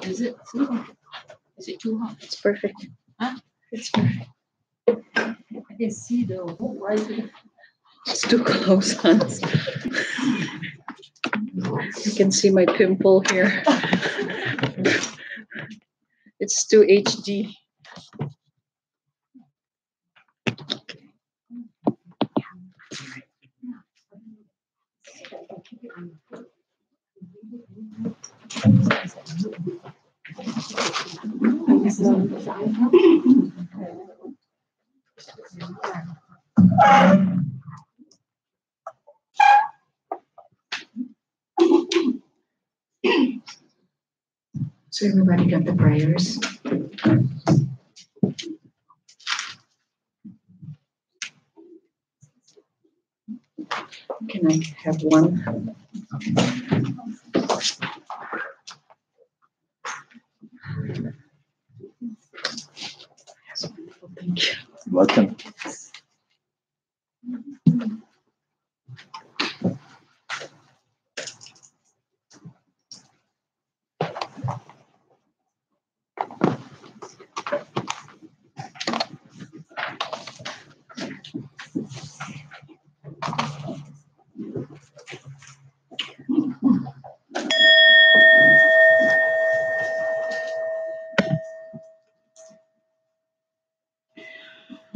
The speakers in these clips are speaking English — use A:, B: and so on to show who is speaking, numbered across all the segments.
A: Is it too hot? Is it too hot?
B: It's perfect.
A: Huh?
B: It's perfect.
A: I can see the whole right.
B: It's too close, Hans. You can see my pimple here. It's too HD. So everybody got the prayers. Can I have one? Yes, wonderful. Thank you.
C: Welcome.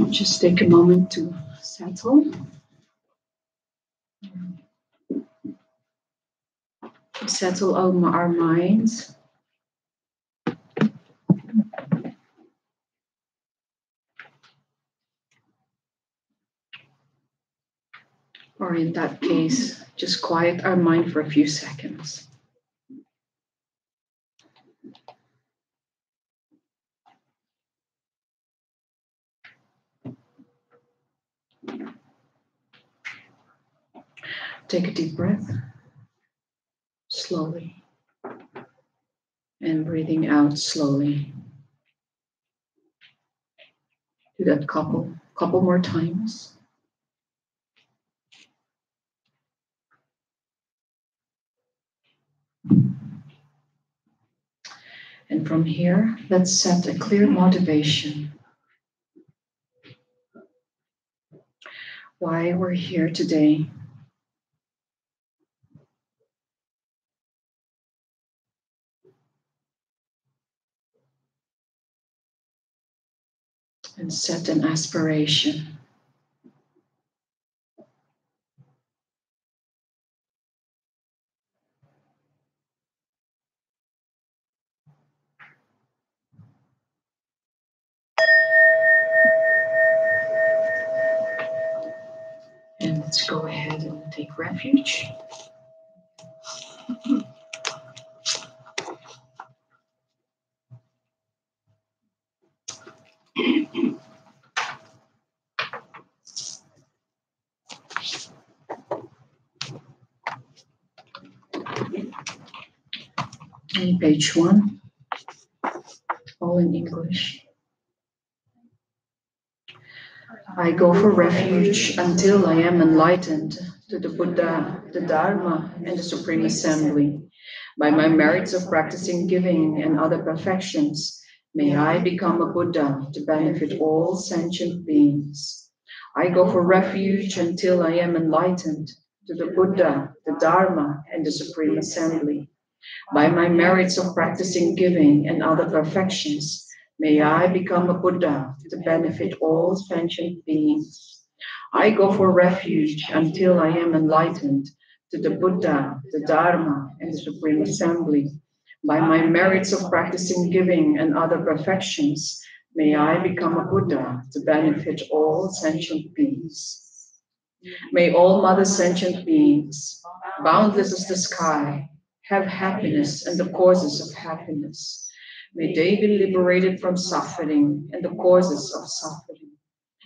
B: Just take a moment to settle. Settle our minds. Or in that case, just quiet our mind for a few seconds. Take a deep breath, slowly, and breathing out slowly. Do that couple more times. And from here, let's set a clear motivation. Why we're here today. And set an aspiration. And let's go ahead and take refuge. And page 1, all in English. I go for refuge until I am enlightened to the Buddha, the Dharma, and the Supreme Assembly. By my merits of practicing giving and other perfections, may I become a Buddha to benefit all sentient beings. I go for refuge until I am enlightened to the Buddha, the Dharma, and the Supreme Assembly. By my merits of practicing giving and other perfections, may I become a Buddha to benefit all sentient beings. I go for refuge until I am enlightened to the Buddha, the Dharma, and the Supreme Assembly. By my merits of practicing giving and other perfections, may I become a Buddha to benefit all sentient beings. May all mother sentient beings, boundless as the sky, have happiness and the causes of happiness. May they be liberated from suffering and the causes of suffering.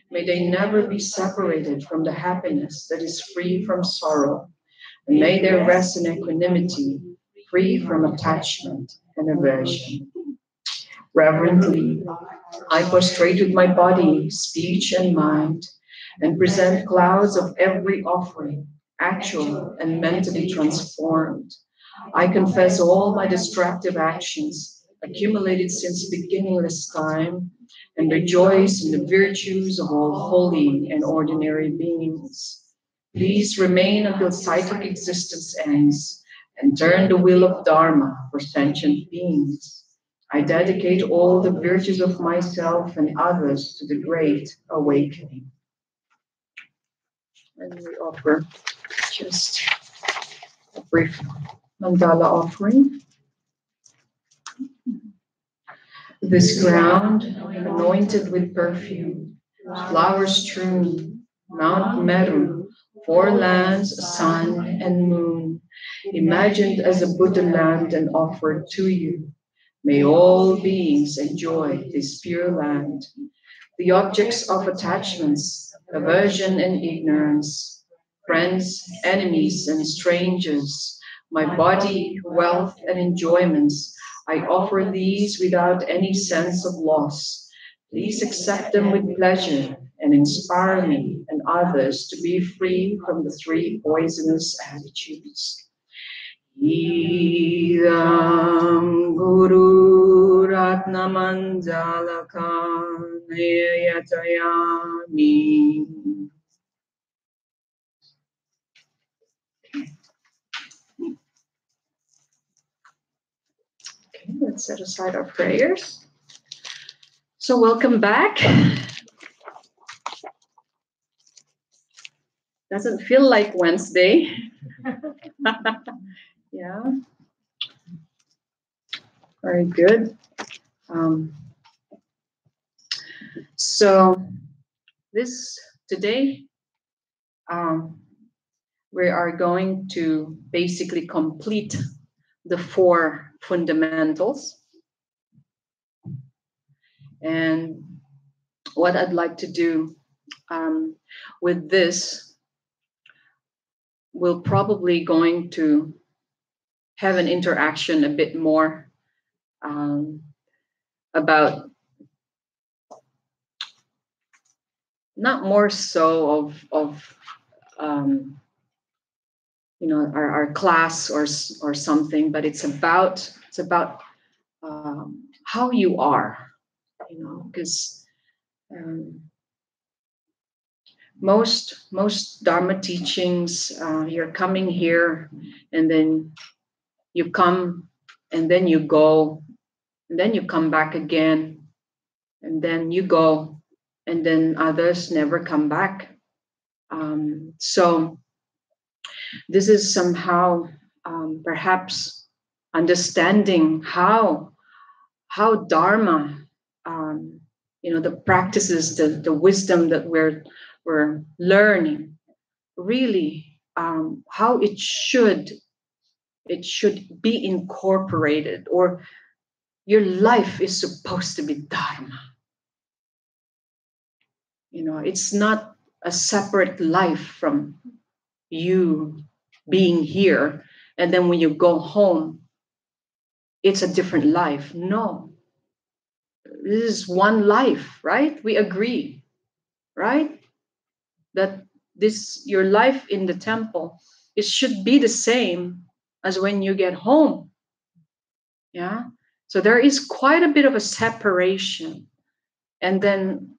B: May they never be separated from the happiness that is free from sorrow. And may they rest in equanimity, free from attachment and aversion. Reverently, I prostrate with my body, speech, and mind, and present clouds of every offering, actual and mentally transformed. I confess all my destructive actions accumulated since beginningless time, and rejoice in the virtues of all holy and ordinary beings. Please remain until psychic existence ends, and turn the wheel of Dharma for sentient beings. I dedicate all the virtues of myself and others to the great awakening. And we offer just a brief mandala offering. This ground, anointed with perfume, flowers strewn, Mount Meru, four lands, sun and moon, imagined as a Buddha land and offered to you. May all beings enjoy this pure land. The objects of attachments, aversion and ignorance, friends, enemies, and strangers, my body, wealth, and enjoyments, I offer these without any sense of loss. Please accept them with pleasure and inspire me and others to be free from the three poisonous attitudes. Idam Guru Ratna Manjalaka Nayatayami. Okay, let's set aside our prayers. So welcome back. Doesn't feel like Wednesday. Yeah. Very good. So today, we are going to basically complete the 4 fundamentals. And what I'd like to do with this, we're probably going to have an interaction a bit more about, not more so of our class or something, but it's about how you are, because most Dharma teachings, you're coming here and then you come and then you go and then you come back again and then you go and then others never come back. So this is somehow perhaps understanding how Dharma, the practices, the wisdom that we're learning, really how it should be incorporated, or your life is supposed to be Dharma. It's not a separate life from you being here, and then when you go home, it's a different life. No. This is one life, right? We agree, right? That your life in the temple, it should be the same as when you get home. Yeah. So there is quite a bit of a separation. And then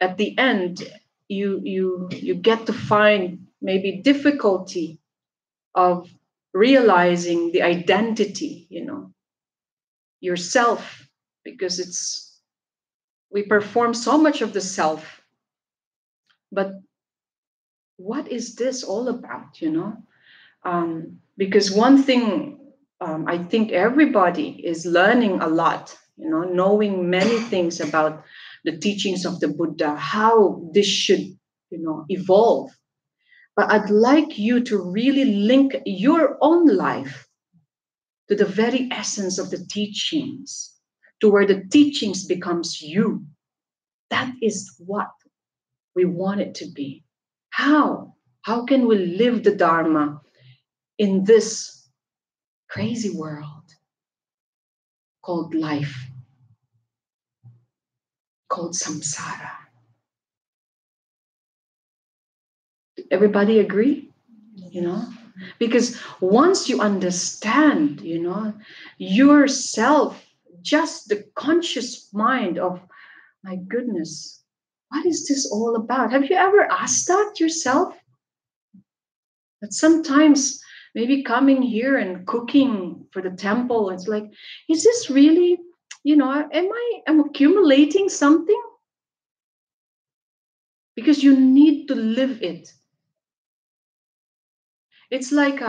B: at the end, you get to find maybe difficulty of realizing the identity, yourself, because we perform so much of the self, but what is this all about, because one thing I think everybody is learning a lot, knowing many things about the teachings of the Buddha, how this should, evolve. But I'd like you to really link your own life to the very essence of the teachings, to where the teachings becomes you. That is what we want it to be. How can we live the Dharma in this crazy world called life, called samsara? Everybody agree? Because once you understand, yourself just the conscious mind of, my goodness, what is this all about? Have you ever asked that yourself? That sometimes maybe coming here and cooking for the temple, it's like, is this really, am accumulating something? Because you need to live it. It's like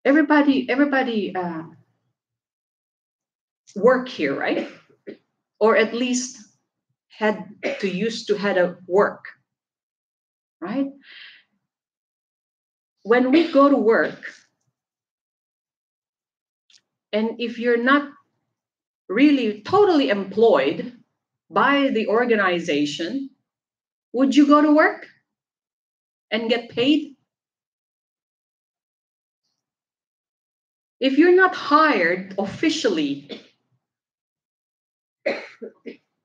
B: everybody work here, right? Or at least used to had a work, right? When we go to work, and if you're not really totally employed by the organization, would you go to work and get paid? If you're not hired officially,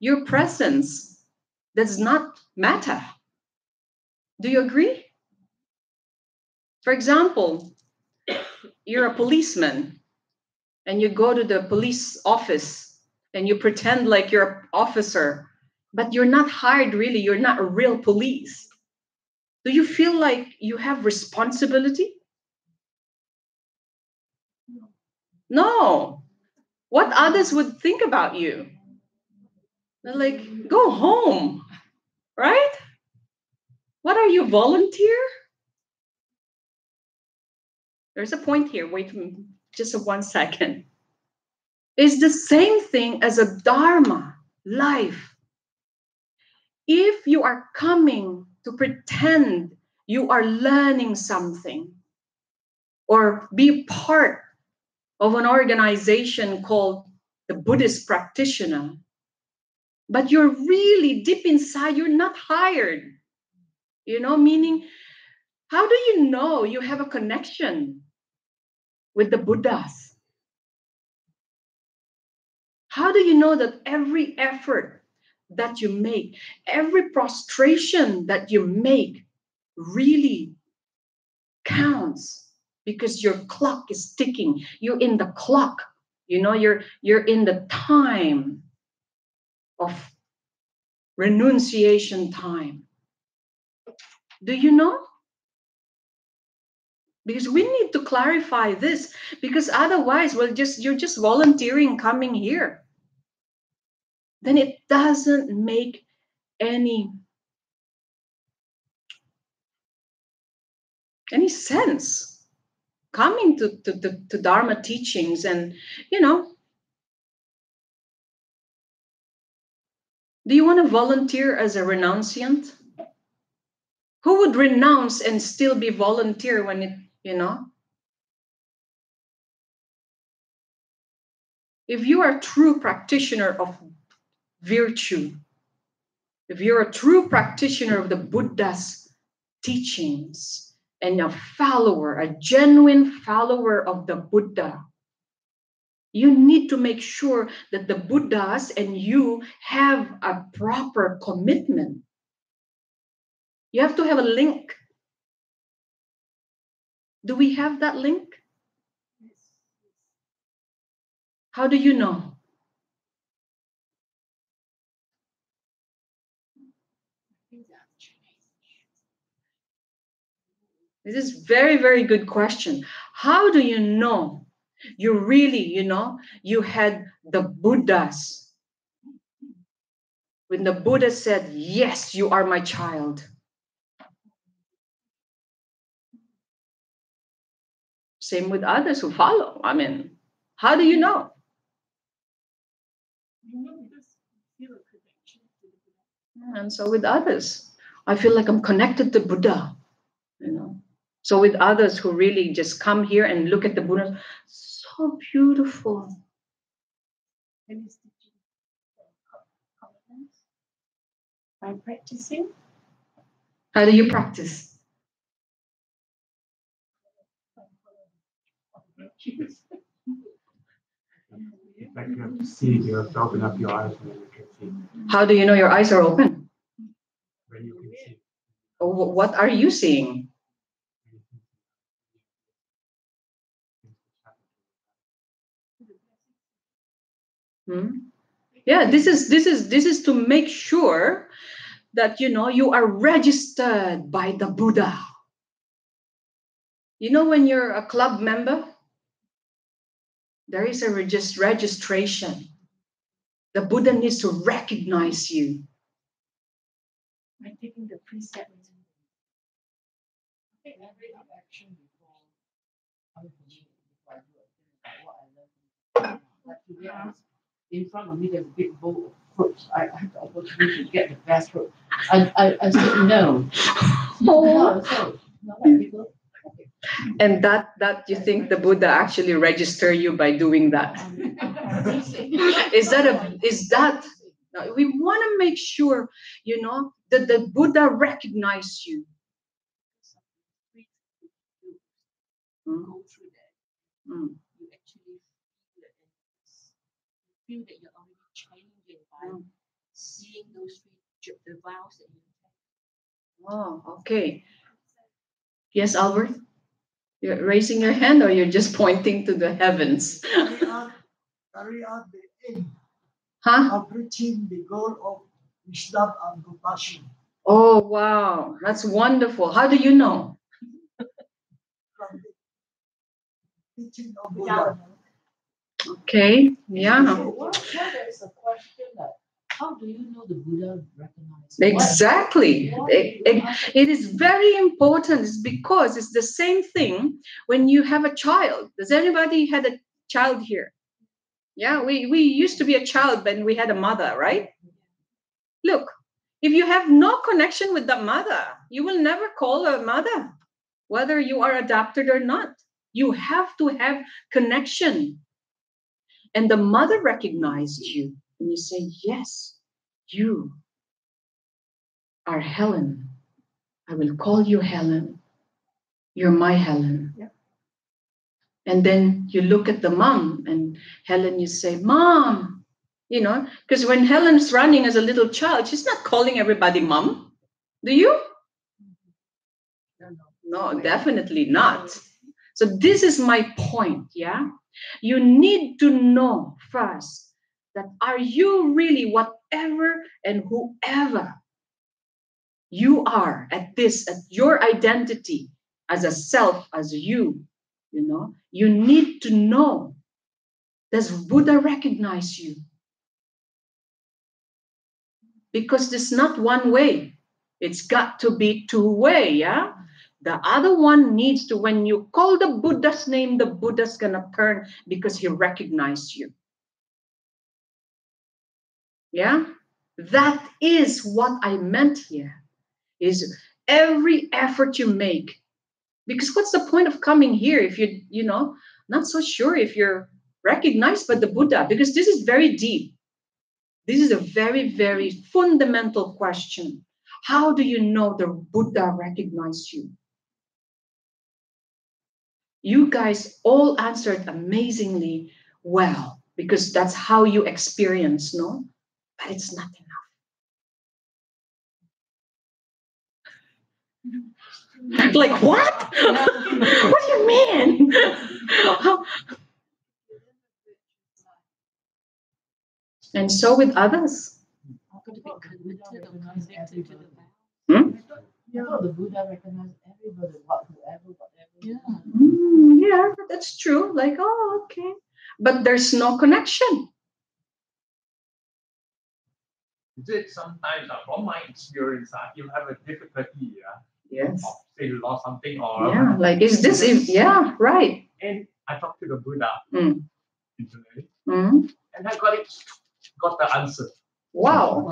B: your presence does not matter. Do you agree? For example, you're a policeman and you go to the police office and you pretend like you're an officer, but you're not hired really, you're not a real police. Do you feel like you have responsibility? No. What others would think about you? They're like, go home, right? What are you, volunteer? There's a point here. Wait just 1 second. It's the same thing as a Dharma life. If you are coming to pretend you are learning something or be part of an organization called the Buddhist practitioner, but you're really deep inside, you're not hired, meaning, how do you know you have a connection with the Buddhas? How do you know that every effort that you make, every prostration that you make really counts? Because your clock is ticking. You're in the clock. You're in the time of renunciation time. Do you know? Because we need to clarify this, because otherwise, you're just volunteering coming here. Then it doesn't make any sense coming to Dharma teachings. And do you want to volunteer as a renunciant? Who would renounce and still be volunteer when it, If you are a true practitioner of virtue, if you're a true practitioner of the Buddha's teachings and a genuine follower of the Buddha, you need to make sure that the Buddhas and you have a proper commitment. You have to have a link. Do we have that link? How do you know? This is very, very good question. How do you know you really, you had the Buddhas? When the Buddha said, yes, you are my child. Same with others who follow. I mean, how do you know? And so with others, I feel like I'm connected to Buddha, So with others who really just come here and look at the Buddha, so beautiful.
A: By practicing.
B: How do you practice?
C: Like you have to see, you have to open up your eyes and then you can see.
B: How do you know your eyes are open?
C: When you can see.
B: What are you seeing? Yeah, this is to make sure that you are registered by the Buddha. When you're a club member, there is a registration. The Buddha needs to recognize you.
A: By taking the precept.
D: Take every action before I do what I love. Like today, in front of me, there's a big bowl of fruits. I have the opportunity to get the best fruit. I said no. No, so no, people.
B: And that you think the Buddha actually register you by doing that? Is that no, we want to make sure that the Buddha recognize you.
D: Go through that. You actually feel that you're already changing by seeing those the vows that you take.
B: Oh, okay. Yes, Albert? You're raising your hand or you're just pointing to the heavens?
E: Carry out the aim
B: Huh?
E: of reaching the goal of wisdom and compassion.
B: Oh, wow. That's wonderful. How do you know?
E: From the teaching of Buddha.
B: Okay, yeah.
D: Well, there is a question that how do you know the Buddha recognizes?
B: Exactly. It is very important. It's because it's the same thing when you have a child. Does anybody had a child here? Yeah, we used to be a child when we had a mother, right? Look, if you have no connection with the mother, you will never call a mother, whether you are adopted or not. You have to have connection. And the mother recognized you, and you say, yes, you are Helen. I will call you Helen. You're my Helen.
A: Yeah.
B: And then you look at the mom, and Helen, you say, Mom, because when Helen's running as a little child, she's not calling everybody mom. Do you? No, definitely not. So this is my point, yeah? You need to know first that are you really whatever and whoever you are at your identity as a self, as you need to know, does Buddha recognize you? Because there's not one way. It's got to be two-way, yeah? The other one needs to, when you call the Buddha's name, the Buddha's gonna turn because he recognized you. Yeah? That is what I meant here, is every effort you make. Because what's the point of coming here if not so sure if you're recognized by the Buddha? Because this is very deep. This is a very, very fundamental question. How do you know the Buddha recognized you? You guys all answered amazingly well, because that's how you experience, no? But it's not enough. Like, what? What do you mean? And so with others.
D: Yeah, the Buddha recognized everybody, whoever.
B: Yeah. Yeah, that's true. Like, oh, okay. But there's no connection.
C: Is it sometimes, from my experience, you have a difficulty,
B: Yes.
C: of say you lost something or
B: Yeah, like is this? Yeah, right.
C: And I talked to the Buddha internally, and I got the answer.
B: Wow.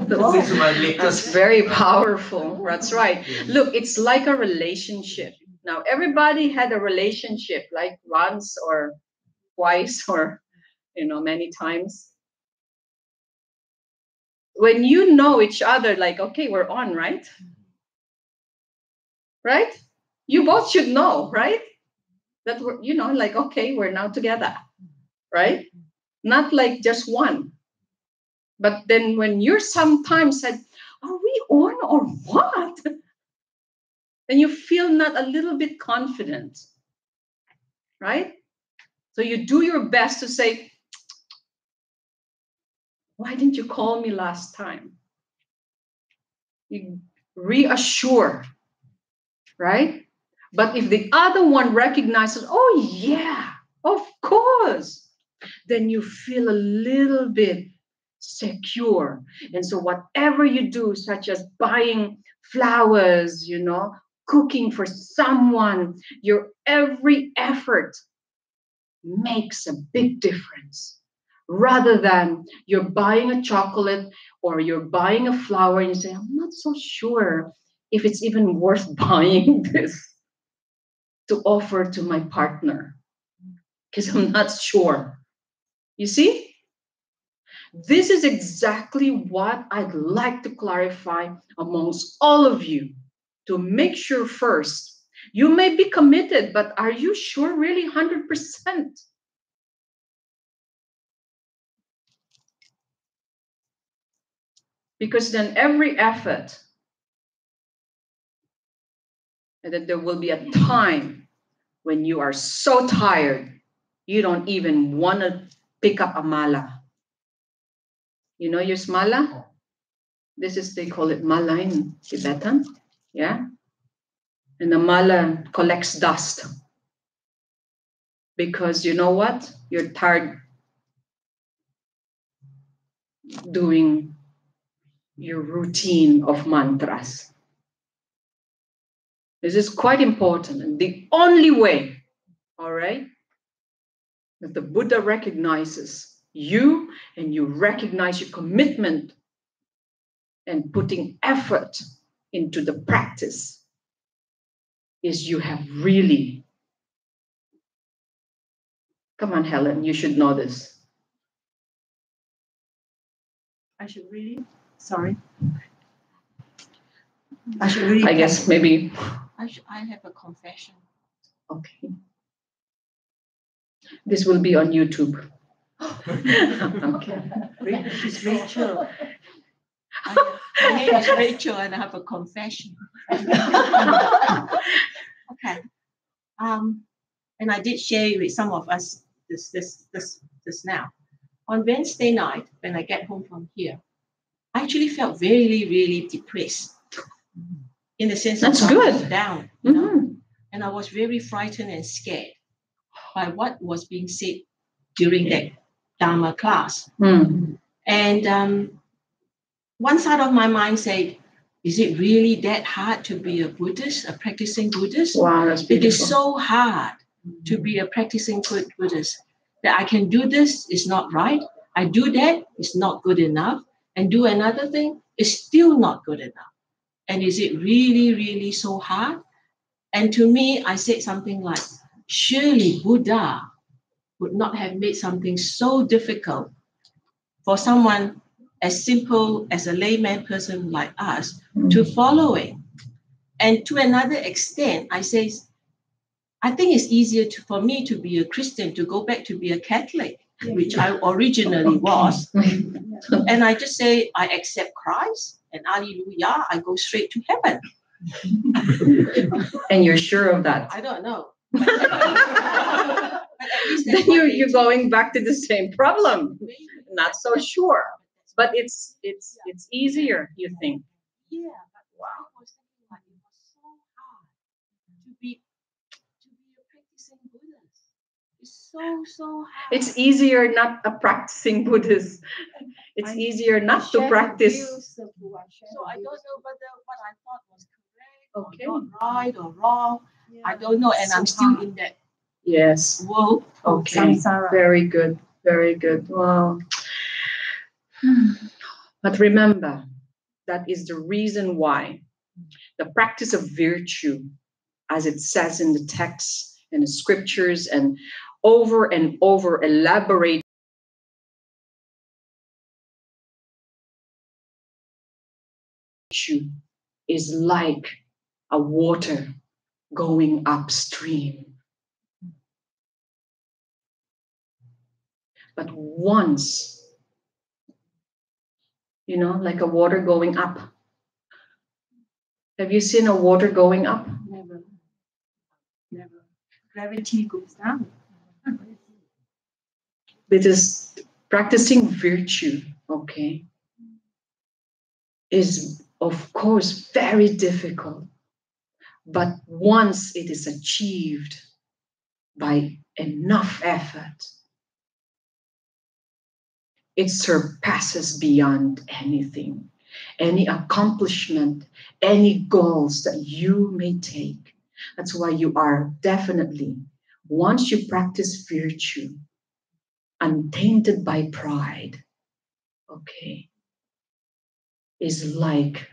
C: This is my latest.
B: That's very powerful. That's right. Look, it's like a relationship. Now, everybody had a relationship like once or twice or, many times. When you know each other, like, okay, we're on, right? Right? You both should know, right? That we're, like, okay, we're now together, right? Not like just one. But then when you're sometimes said, are we on or what? Then you feel not a little bit confident, right? So you do your best to say, Why didn't you call me last time? You reassure, right? But if the other one recognizes, oh yeah, of course, then you feel a little bit secure. And so whatever you do, such as buying flowers, cooking for someone, your every effort makes a big difference. Rather than you're buying a chocolate or you're buying a flower and you say, I'm not so sure if it's even worth buying this to offer to my partner because I'm not sure. You see? This is exactly what I'd like to clarify amongst all of you, to make sure first, you may be committed, but are you sure really 100%? Because then every effort, and then there will be a time when you are so tired, you don't even want to pick up a mala. You know your mala? This is, they call it mala in Tibetan. Yeah? And the mala collects dust. Because you know what? You're tired doing your routine of mantras. This is quite important. And the only way, all right, that the Buddha recognizes you and you recognize your commitment and putting effort into the practice is you have really, come on, Helen, you should know this.
F: I should really, sorry. I should really.
B: I guess maybe.
F: I have a confession.
B: Okay. This will be on YouTube. Okay.
F: She's Rachel. My name is Rachel and I have a confession. Okay. And I did share with some of us this now. On Wednesday night, when I get home from here, I actually felt really, really depressed. In the sense
B: that's
F: of
B: good.
F: I was down, you know, and I was very frightened and scared by what was being said during that Dharma class. And one side of my mind said, is it really that hard to be a Buddhist, a practicing Buddhist?
B: Wow, that's beautiful.
F: It is so hard to be a practicing Buddhist that I can do this is not right. I do that, it's not good enough. And do another thing, it's still not good enough. And is it really, really so hard? And to me, I said something like, surely Buddha would not have made something so difficult for someone as simple as a layman person like us to follow it. And to another extent, I say, I think it's easier for me to be a Christian, to go back to be a Catholic, which I originally was. And I just say, I accept Christ and hallelujah, I go straight to heaven.
B: And you're sure of that?
F: I don't know. But at least
B: then you're going back to the same problem. Not so sure. But it's easier, you think?
F: Yeah, but wow. I was thinking like it was so hard to be a practicing Buddhist. It's so hard.
B: It's easier not a practicing Buddhist. It's easier not to practice.
F: So I don't know whether what I thought was correct or not right or wrong. Yeah. I don't know, and I'm still in that world.
B: Okay.
F: Samsara.
B: Very good. Very good. Wow. But remember, that is the reason why the practice of virtue, as it says in the texts and the scriptures and over elaborate is like a water going upstream. But once, like a water going up. Have you seen a water going up?
F: Never. Gravity goes down.
B: This is Practicing virtue, okay, is of course very difficult. But once it is achieved by enough effort, it surpasses beyond anything, any accomplishment, any goals that you may take. That's why you are definitely, once you practice virtue, untainted by pride, okay, is like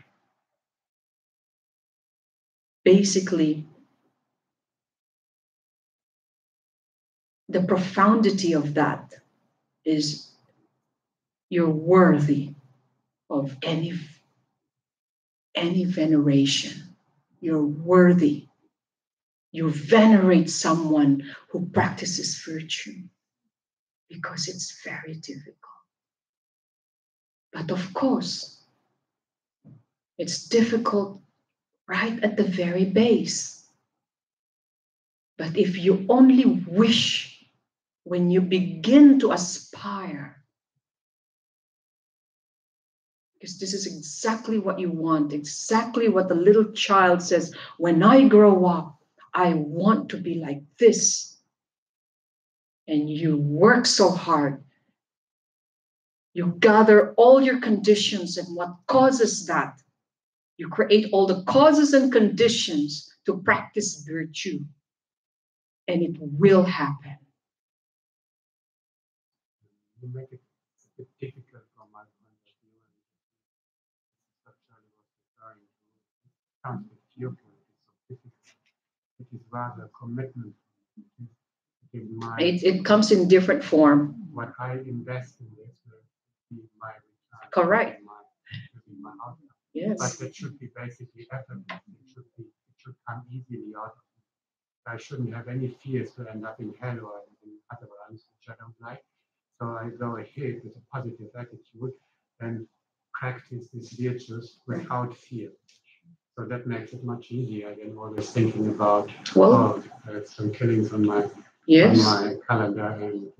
B: basically the profundity of that is you're worthy of any veneration. You're worthy. You venerate someone who practices virtue because it's very difficult. But of course, it's difficult right at the very base. But if you only wish, when you begin to aspire, because this is exactly what you want, exactly what the little child says, when I grow up, I want to be like this. And you work so hard. You gather all your conditions and what causes that. You create all the causes and conditions to practice virtue. And it will happen.
C: You make it a bit difficult from my point of view. And Charlie was referring to, it comes with viewpoint. It's so difficult. It is rather a commitment.
B: It comes in different form.
C: What I invest in this will be my return.
B: Correct.
C: My outcome.
B: Yes.
C: But it should be basically effortless. It should come easily out of it. I shouldn't have any fears to end up in hell or in other realms which I don't like. So I go ahead with a positive attitude and practice these virtues without fear. So that makes it much easier than always thinking about, some killings on my calendar and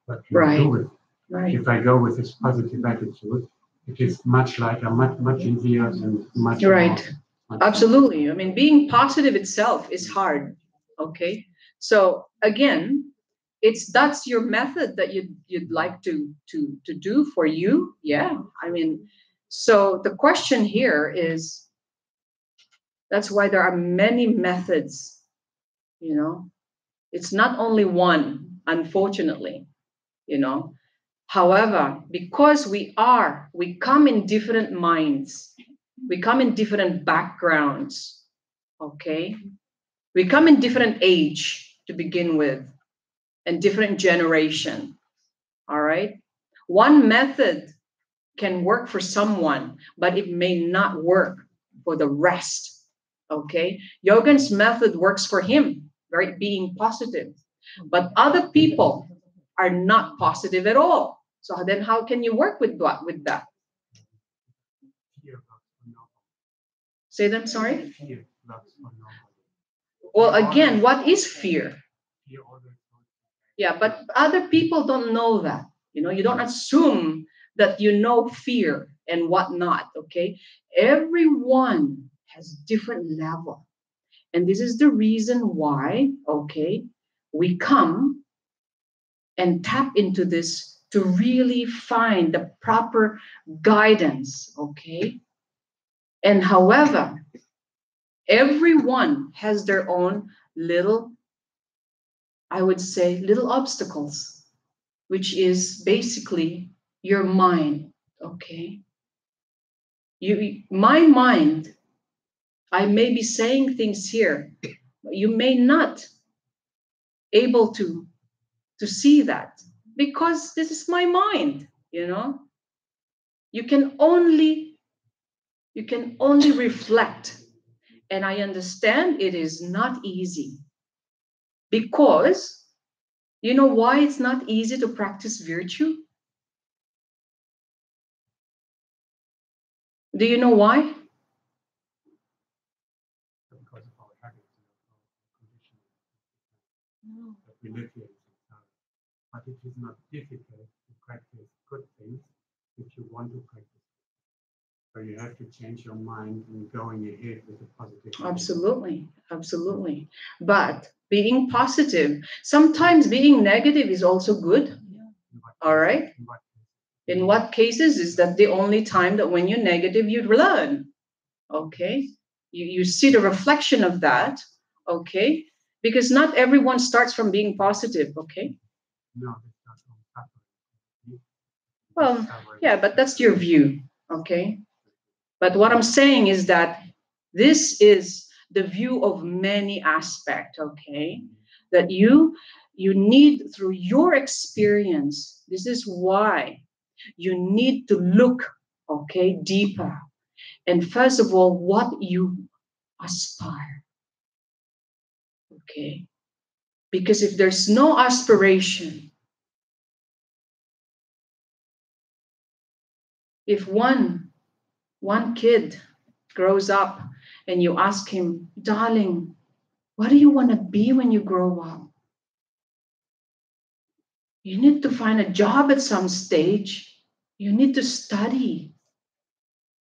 C: what to do with it.
B: Right.
C: If I go with this positive attitude, it is much lighter, much easier, and much
B: right.
C: More,
B: Absolutely. I mean, being positive itself is hard. Okay. So again, that's your method that you'd like to do for you. Yeah. I mean, so the question here is, that's why there are many methods, you know. It's not only one, unfortunately, you know. However, because we come in different minds, we come in different backgrounds, okay? We come in different age to begin with, and different generation, all right? One method can work for someone, but it may not work for the rest, okay? Yogan's method works for him, right? Being positive. But other people are not positive at all. So then how can you work with that? Say that, sorry? Well, again, what is fear? Yeah, but other people don't know that. You know, you don't assume that you know fear and whatnot, okay? Everyone has different level. And this is the reason why, okay, we come and tap into this to really find the proper guidance, okay? And however, everyone has their own little, I would say, little obstacles, which is basically your mind, okay? My mind, I may be saying things here, but you may not able to see that, because this is my mind, you know. You can only reflect, and I understand it is not easy, because you know why it's not easy to practice virtue? Do you know why?
C: Because of our habits and our conditioning that we live here. but it is not difficult to practice good things if you want to practice. So you have to change your mind and going ahead with a positive.
B: Absolutely, absolutely. But being positive, sometimes being negative is also good. All right. In what cases is that the only time that when you're negative, you learn? Okay. You see the reflection of that. Okay. Because not everyone starts from being positive. Okay.
C: No, it's not from suffering.
B: Well,
C: Suffering.
B: yeah, but that's your view. Okay. But what I'm saying is that this is the view of many aspects. Okay. That you need through your experience. This is why you need to look, okay, deeper. And first of all, what you aspire. Okay. Because if there's no aspiration, if one kid grows up and you ask him, darling, what do you want to be when you grow up? You need to find a job at some stage. You need to study.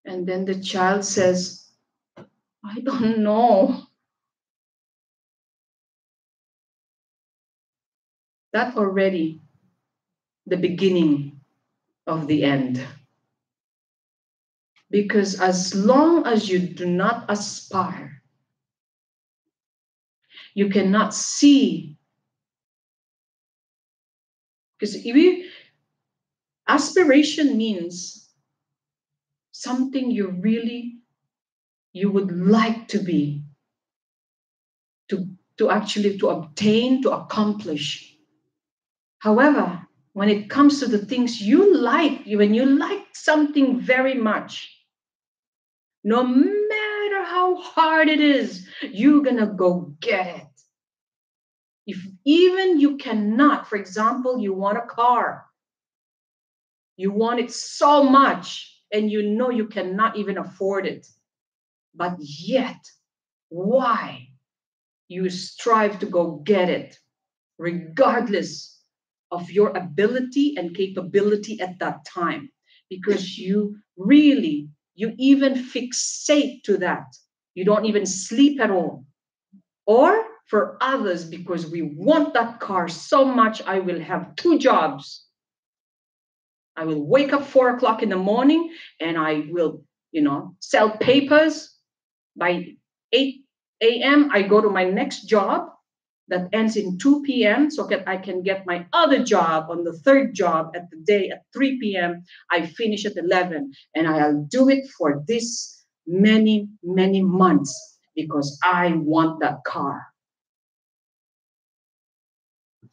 B: And then the child says, I don't know. That already the beginning of the end. Because as long as you do not aspire, you cannot see. Because aspiration means something you would like to be, to actually to obtain, to accomplish. However, when it comes to the things you like, when you like something very much, no matter how hard it is, you're gonna go get it. If even you cannot, for example, you want a car, you want it so much, and you know you cannot even afford it, but yet, why? You strive to go get it, regardless of your ability and capability at that time, because you even fixate to that. You don't even sleep at all. Or for others, because we want that car so much, I will have 2 jobs. I will wake up 4 o'clock in the morning and I will, sell papers. By 8 a.m., I go to my next job that ends in 2 p.m. so that I can get my other job on the 3rd job at the day at 3 p.m. I finish at 11, and I'll do it for this many, many months because I want that car.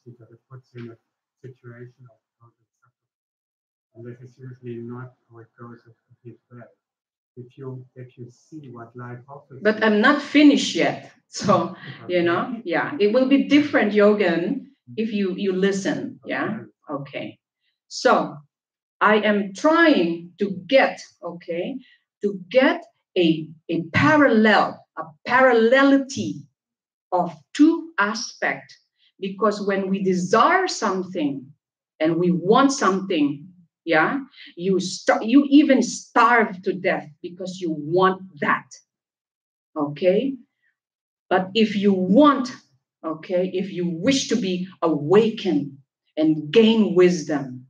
C: Because it puts in a situation of total suffering. And that is usually not how it goes if it well. If you see what life offers.
B: But I'm not finished yet. So, it will be different, Yogan, if you listen. Yeah. Okay. So I am trying to get, a parallelity of 2 aspects. Because when we desire something and we want something, you even starve to death because you want that. Okay. But if you want, if you wish to be awakened and gain wisdom,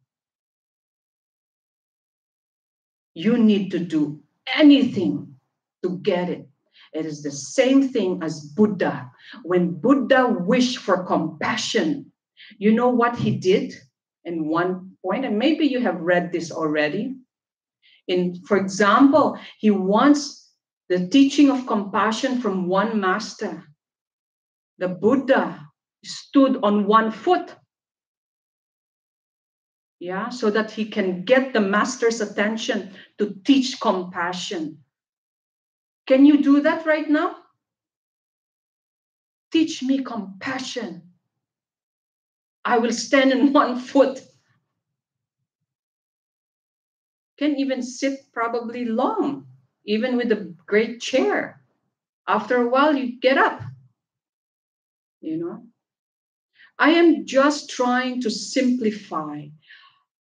B: you need to do anything to get it. It is the same thing as Buddha. When Buddha wished for compassion, you know what he did in one point? And maybe you have read this already. For example, he wants the teaching of compassion from one master. The Buddha stood on 1 foot. So that he can get the master's attention to teach compassion. Can you do that right now? Teach me compassion. I will stand in 1 foot. Can even sit probably long, even with a great chair. After a while, you get up. I am just trying to simplify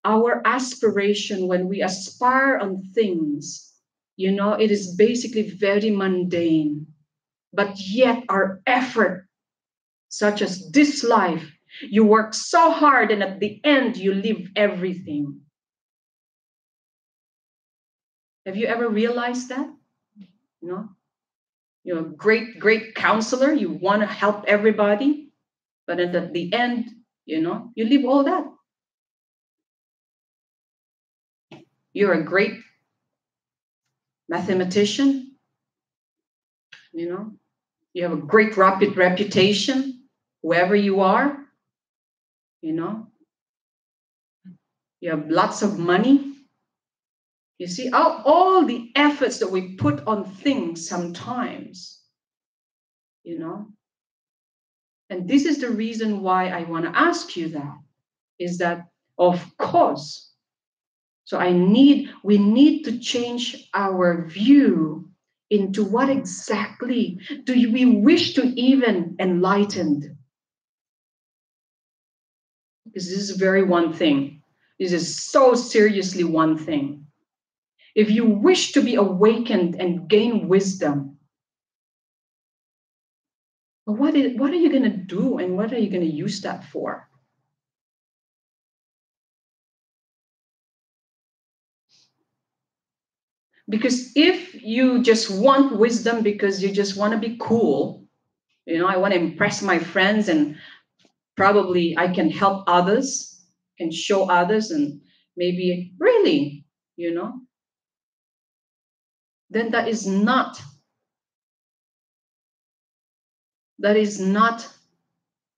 B: our aspiration when we aspire on things. You know, it is basically very mundane, but yet our effort, such as this life, you work so hard and at the end you leave everything. Have you ever realized that? You know, you're a great counselor, you want to help everybody, but at the end, you know, you leave all that. You're a great mathematician, you know, you have a great reputation, whoever you are, you know, you have lots of money. You see, all the efforts that we put on things sometimes, you know, and this is the reason why I want to ask you that, is that, of course, so we need to change our view into what exactly do we wish to even enlighten. Because this is very one thing. This is so seriously one thing. If you wish to be awakened and gain wisdom, what are you going to do and what are you going to use that for? Because if you just want wisdom because you just want to be cool, you know, I want to impress my friends and probably I can help others, can show others, and maybe really, you know, then that is not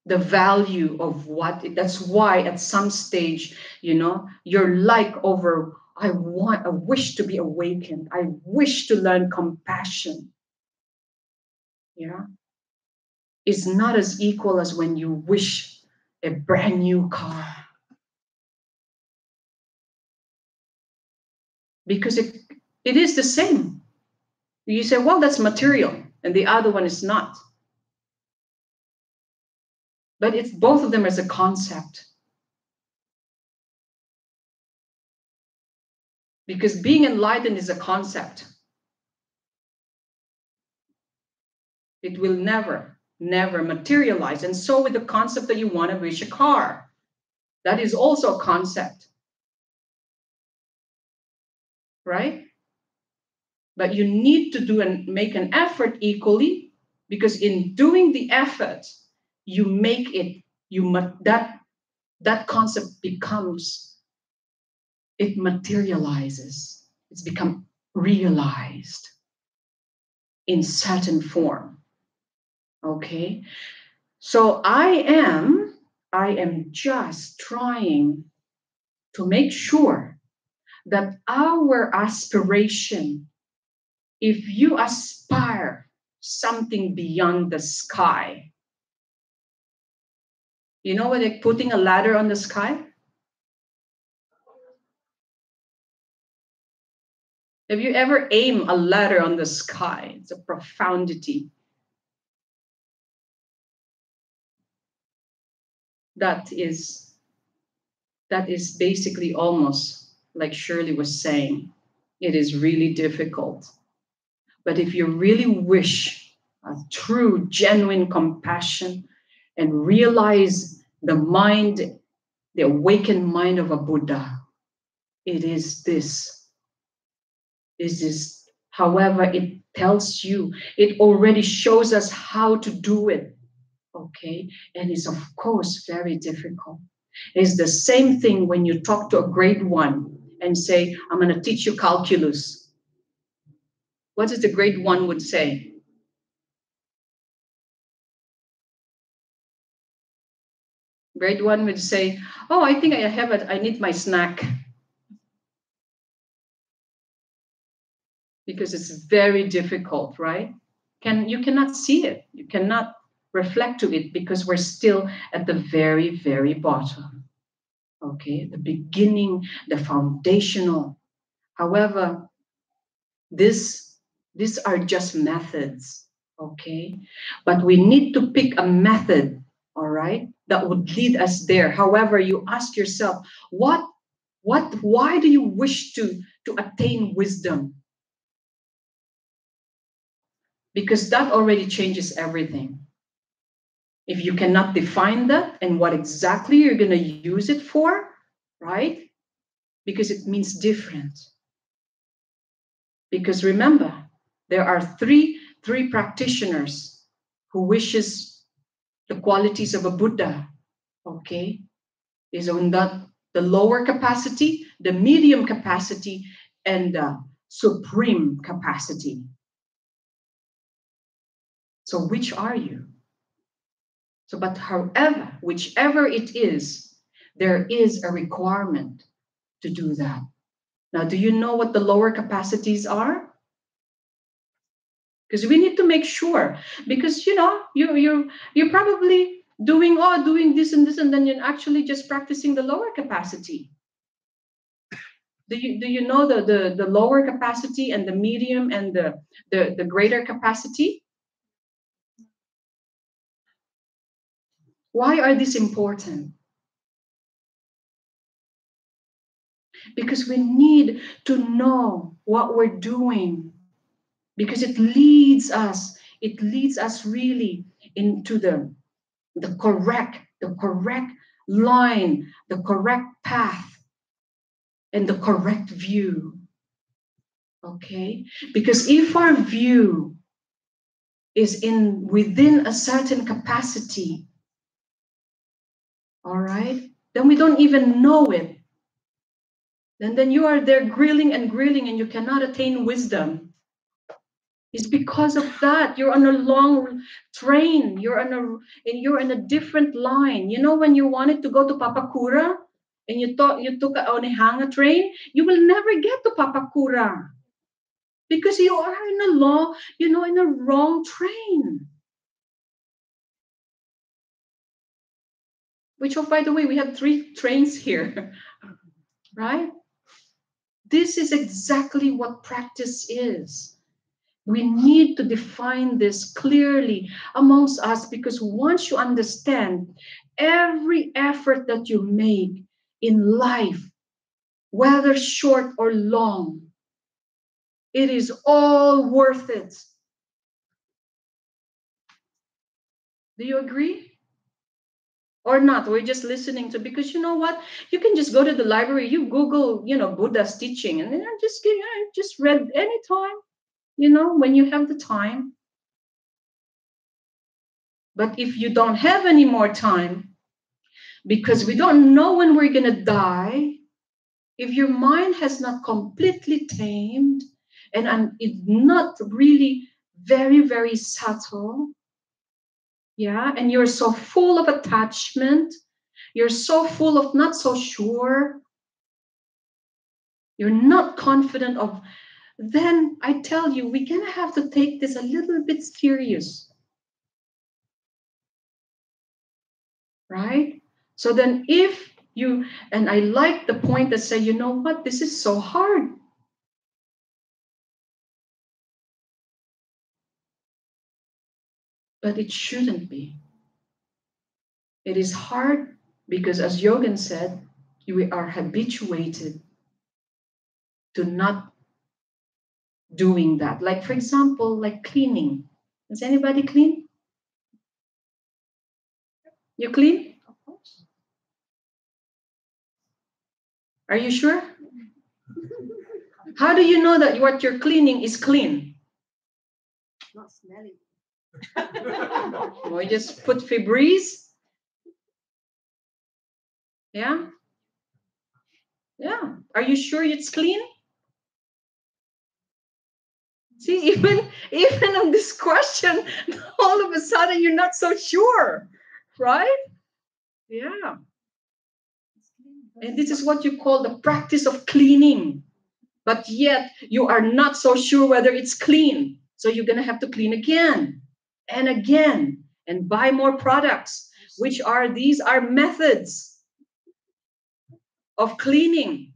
B: the value of that's why at some stage, you know, you're like over, I wish to be awakened. I wish to learn compassion. Yeah. It's not as equal as when you wish a brand new car. Because it is the same. You say, well, that's material, and the other one is not. But it's both of them as a concept. Because being enlightened is a concept. It will never materialize. And so with the concept that you want to wish a car, that is also a concept. Right? But you need to do and make an effort equally, because in doing the effort, you make it, that concept becomes, it materializes. It's become realized in certain form. Okay? So I am just trying to make sure that our aspiration, if you aspire something beyond the sky, you know when they're putting a ladder on the sky? Have you ever aimed a ladder on the sky? It's a profundity. That is basically almost like Shirley was saying. It is really difficult. But if you really wish a true, genuine compassion and realize the mind, the awakened mind of a Buddha, it is this. This is, however, it tells you, it already shows us how to do it. Okay? And it's, of course, very difficult. It's the same thing when you talk to a grade 1 and say, I'm going to teach you calculus. What is the grade 1 would say? Grade 1 would say, oh, I think I need my snack. Because it's very difficult, right? You cannot see it. You cannot reflect to it because we're still at the very, very bottom. Okay, the beginning, the foundational. However, these are just methods, okay? But we need to pick a method, all right, that would lead us there. However, you ask yourself, why do you wish to attain wisdom? Because that already changes everything. If you cannot define that and what exactly you're going to use it for, right? Because it means different. Because remember, there are three practitioners who wishes the qualities of a Buddha, okay? Is on that the lower capacity, the medium capacity, and the supreme capacity. So which are you? So, but however, whichever it is, there is a requirement to do that. Now, do you know what the lower capacities are? Because we need to make sure. Because you're probably doing this and this, and then you're actually just practicing the lower capacity. Do you know the lower capacity and the medium and the greater capacity? Why are these important? Because we need to know what we're doing, because it leads us really into the correct line, the correct path, and the correct view. Okay? Because if our view is within a certain capacity, all right, then we don't even know it. Then you are there grilling and you cannot attain wisdom. It's because of that. You're on a long train. You're in a different line. You know, when you wanted to go to Papakura and you thought you took a Onehanga train, you will never get to Papakura because you are in a wrong train. Which, by the way, we have 3 trains here, right? This is exactly what practice is. We need to define this clearly amongst us, because once you understand, every effort that you make in life, whether short or long, it is all worth it. Do you agree? Or not? We're just listening to, because you know what? You can just go to the library, you Google, Buddha's teaching, and then just read anytime, when you have the time. But if you don't have any more time, because we don't know when we're going to die, if your mind has not completely tamed and it's not really very, very subtle, yeah, and you're so full of attachment, you're so full of not so sure, you're not confident of, then I tell you, we're going to have to take this a little bit serious. Right? So then if you, and I like the point that say, you know what, this is so hard. But it shouldn't be. It is hard because, as Yogan said, we are habituated to not doing that. Like, for example, like cleaning. Does anybody clean? You clean?
A: Of course.
B: Are you sure? How do you know that what you're cleaning is clean?
A: Not smelly.
B: We just put Febreze. Yeah? Yeah. Are you sure it's clean? See, even on this question, all of a sudden you're not so sure, right? Yeah. And this is what you call the practice of cleaning. But yet you are not so sure whether it's clean. So you're going to have to clean again and again and buy more products, these are methods of cleaning,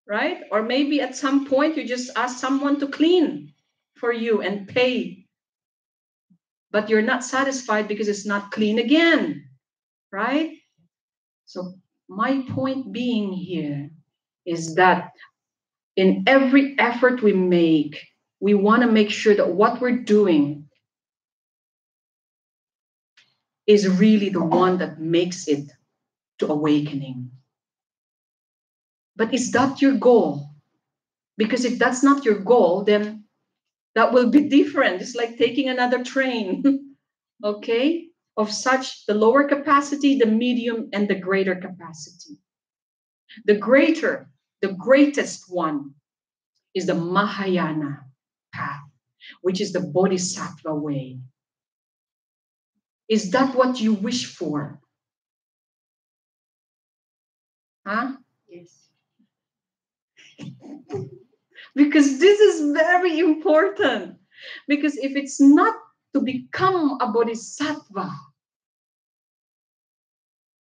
B: right? Or maybe at some point you just ask someone to clean for you and pay. But you're not satisfied because it's not clean again. right? So my point being here is that in every effort we make, we want to make sure that what we're doing is really the one that makes it to awakening. But is that your goal? Because if that's not your goal, then that will be different. It's like taking another train, okay? Of such the lower capacity, the medium, and the greater capacity. The greatest one is the Mahayana path, which is the Bodhisattva way. Is that what you wish for? Huh?
D: Yes.
B: Because this is very important. Because if it's not to become a Bodhisattva,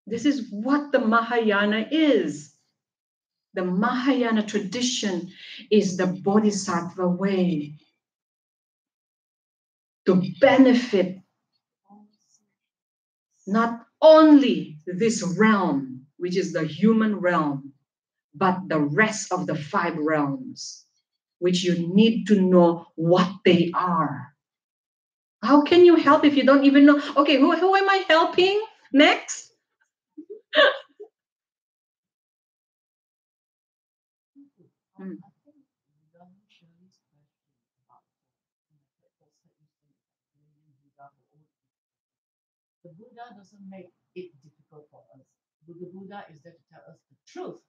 B: this is what the Mahayana is. The Mahayana tradition is the Bodhisattva way. To benefit not only this realm, which is the human realm, but the rest of the 5 realms, which you need to know what they are. How can you help if you don't even know? Okay, who am I helping next?
D: The Buddha doesn't make it difficult for us. The Buddha is there to tell us the truth.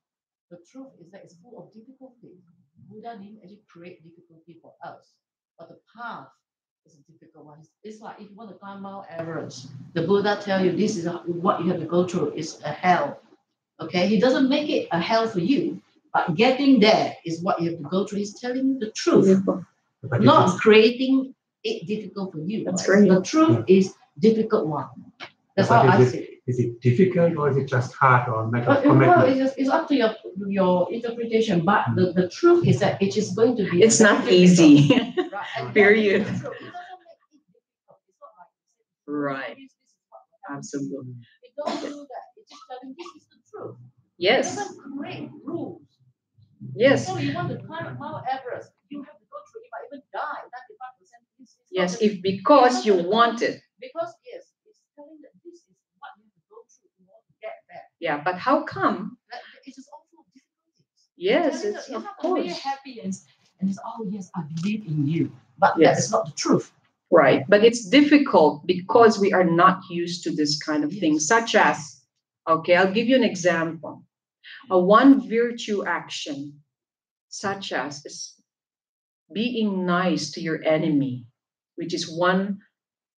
D: The truth is that it's full of difficulties. Buddha didn't actually create difficulty for us, but the path is a difficult one. It's like if you want to climb Mount Everest, the Buddha tell you this is what you have to go through. It's a hell. Okay, he doesn't make it a hell for you, but getting there is what you have to go through. He's telling you the truth, not creating it difficult for you.
B: That's
D: right?
B: right.
D: The truth is difficult one. That's how I see it.
C: Is it difficult or is it just hard or matter of
D: Well,
C: commitment?
D: it's up to your interpretation, but the truth is that it is going to be.
B: It's not easy.
D: Right.
B: Period.
D: It doesn't make it difficult. It's not like
B: Right.
D: this is what happens.
B: Absolutely.
D: It don't do that. It's just telling this is the truth. It
B: Yes.
D: doesn't create rules.
B: Yes.
D: So you want to climb Mount Everest, you have to go through. You might even die. 95%.
B: Yes, if because you want it.
D: Because yes, it's telling that this is what you have to go through in order to get there.
B: Yeah, but how come?
D: It is all full of difficulties.
B: Yes, it's
D: you're
B: of
D: not going to be
B: course.
D: happy and it's yes, I believe in you. But
B: Yes.
D: that is not the truth.
B: Right, but it's difficult because we are not used to this kind of thing,
D: Yes.
B: such as, okay, I'll give you an example. A one virtue action, such as is being nice to your enemy, which is one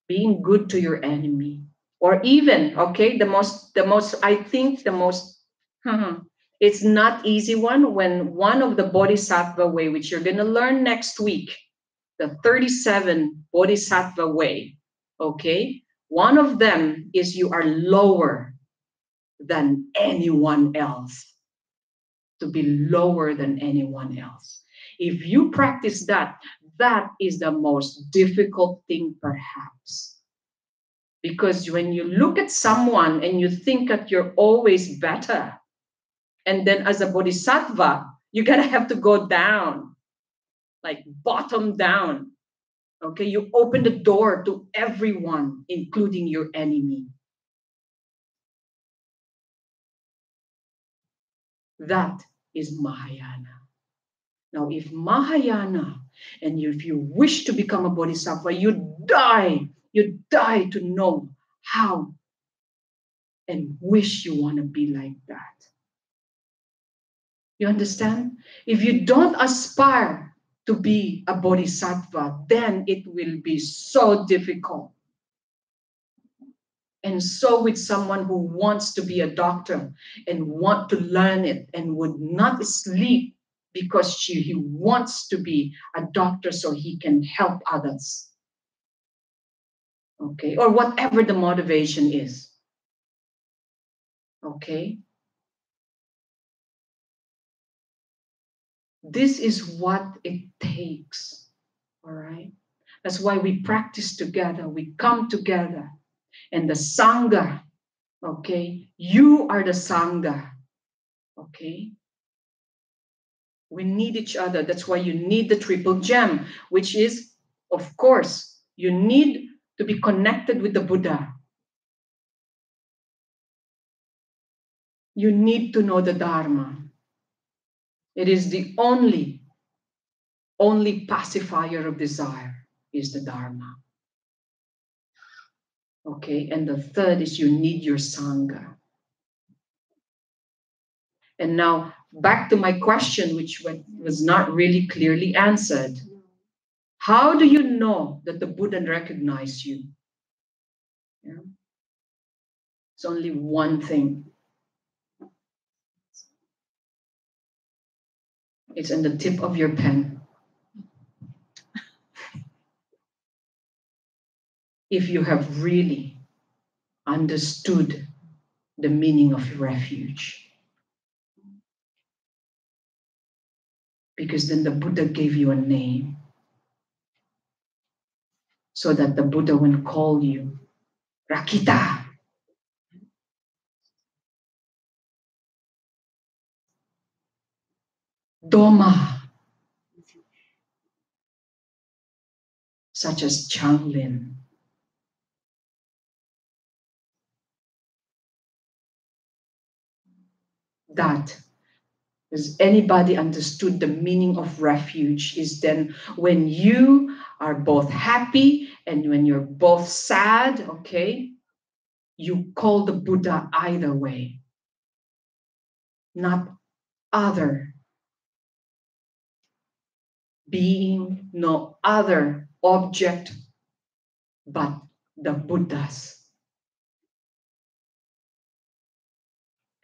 B: being good to your enemy, or even, okay, I think the most, it's not easy when one of the Bodhisattva way, which you're going to learn next week, the 37 Bodhisattva way, okay? One of them is you are lower than anyone else, to be lower than anyone else. If you practice that, that is the most difficult thing perhaps. Because when you look at someone and you think that you're always better, and then as a Bodhisattva, you're going to have to go down, like bottom down. Okay, you open the door to everyone, including your enemy. That is Mahayana. Now, if Mahayana, and if you wish to become a Bodhisattva, you die to know how and wish you want to be like that. You understand? If you don't aspire to be a Bodhisattva, then it will be so difficult. And so with someone who wants to be a doctor and want to learn it and would not sleep because he wants to be a doctor so he can help others. Okay, or whatever the motivation is. Okay. This is what it takes. All right. That's why we practice together. We come together. And the Sangha, Okay, you are the Sangha. Okay, we need each other. That's why you need the triple gem, which is, of course, you need to be connected with the Buddha. You need to know the Dharma. It is the only pacifier of desire is the Dharma. Okay, and the third is you need your Sangha. And now back to my question, which was not really clearly answered. How do you know that the Buddha recognizes you? Yeah. It's only one thing. It's on the tip of your pen. If you have really understood the meaning of refuge. Because then the Buddha gave you a name. So that the Buddha will call you Rakita. Doma. Such as Changlin. That, has anybody understood the meaning of refuge, is then when you are both happy and when you're both sad, okay, you call the Buddha either way, not other being, no other object, but the Buddhas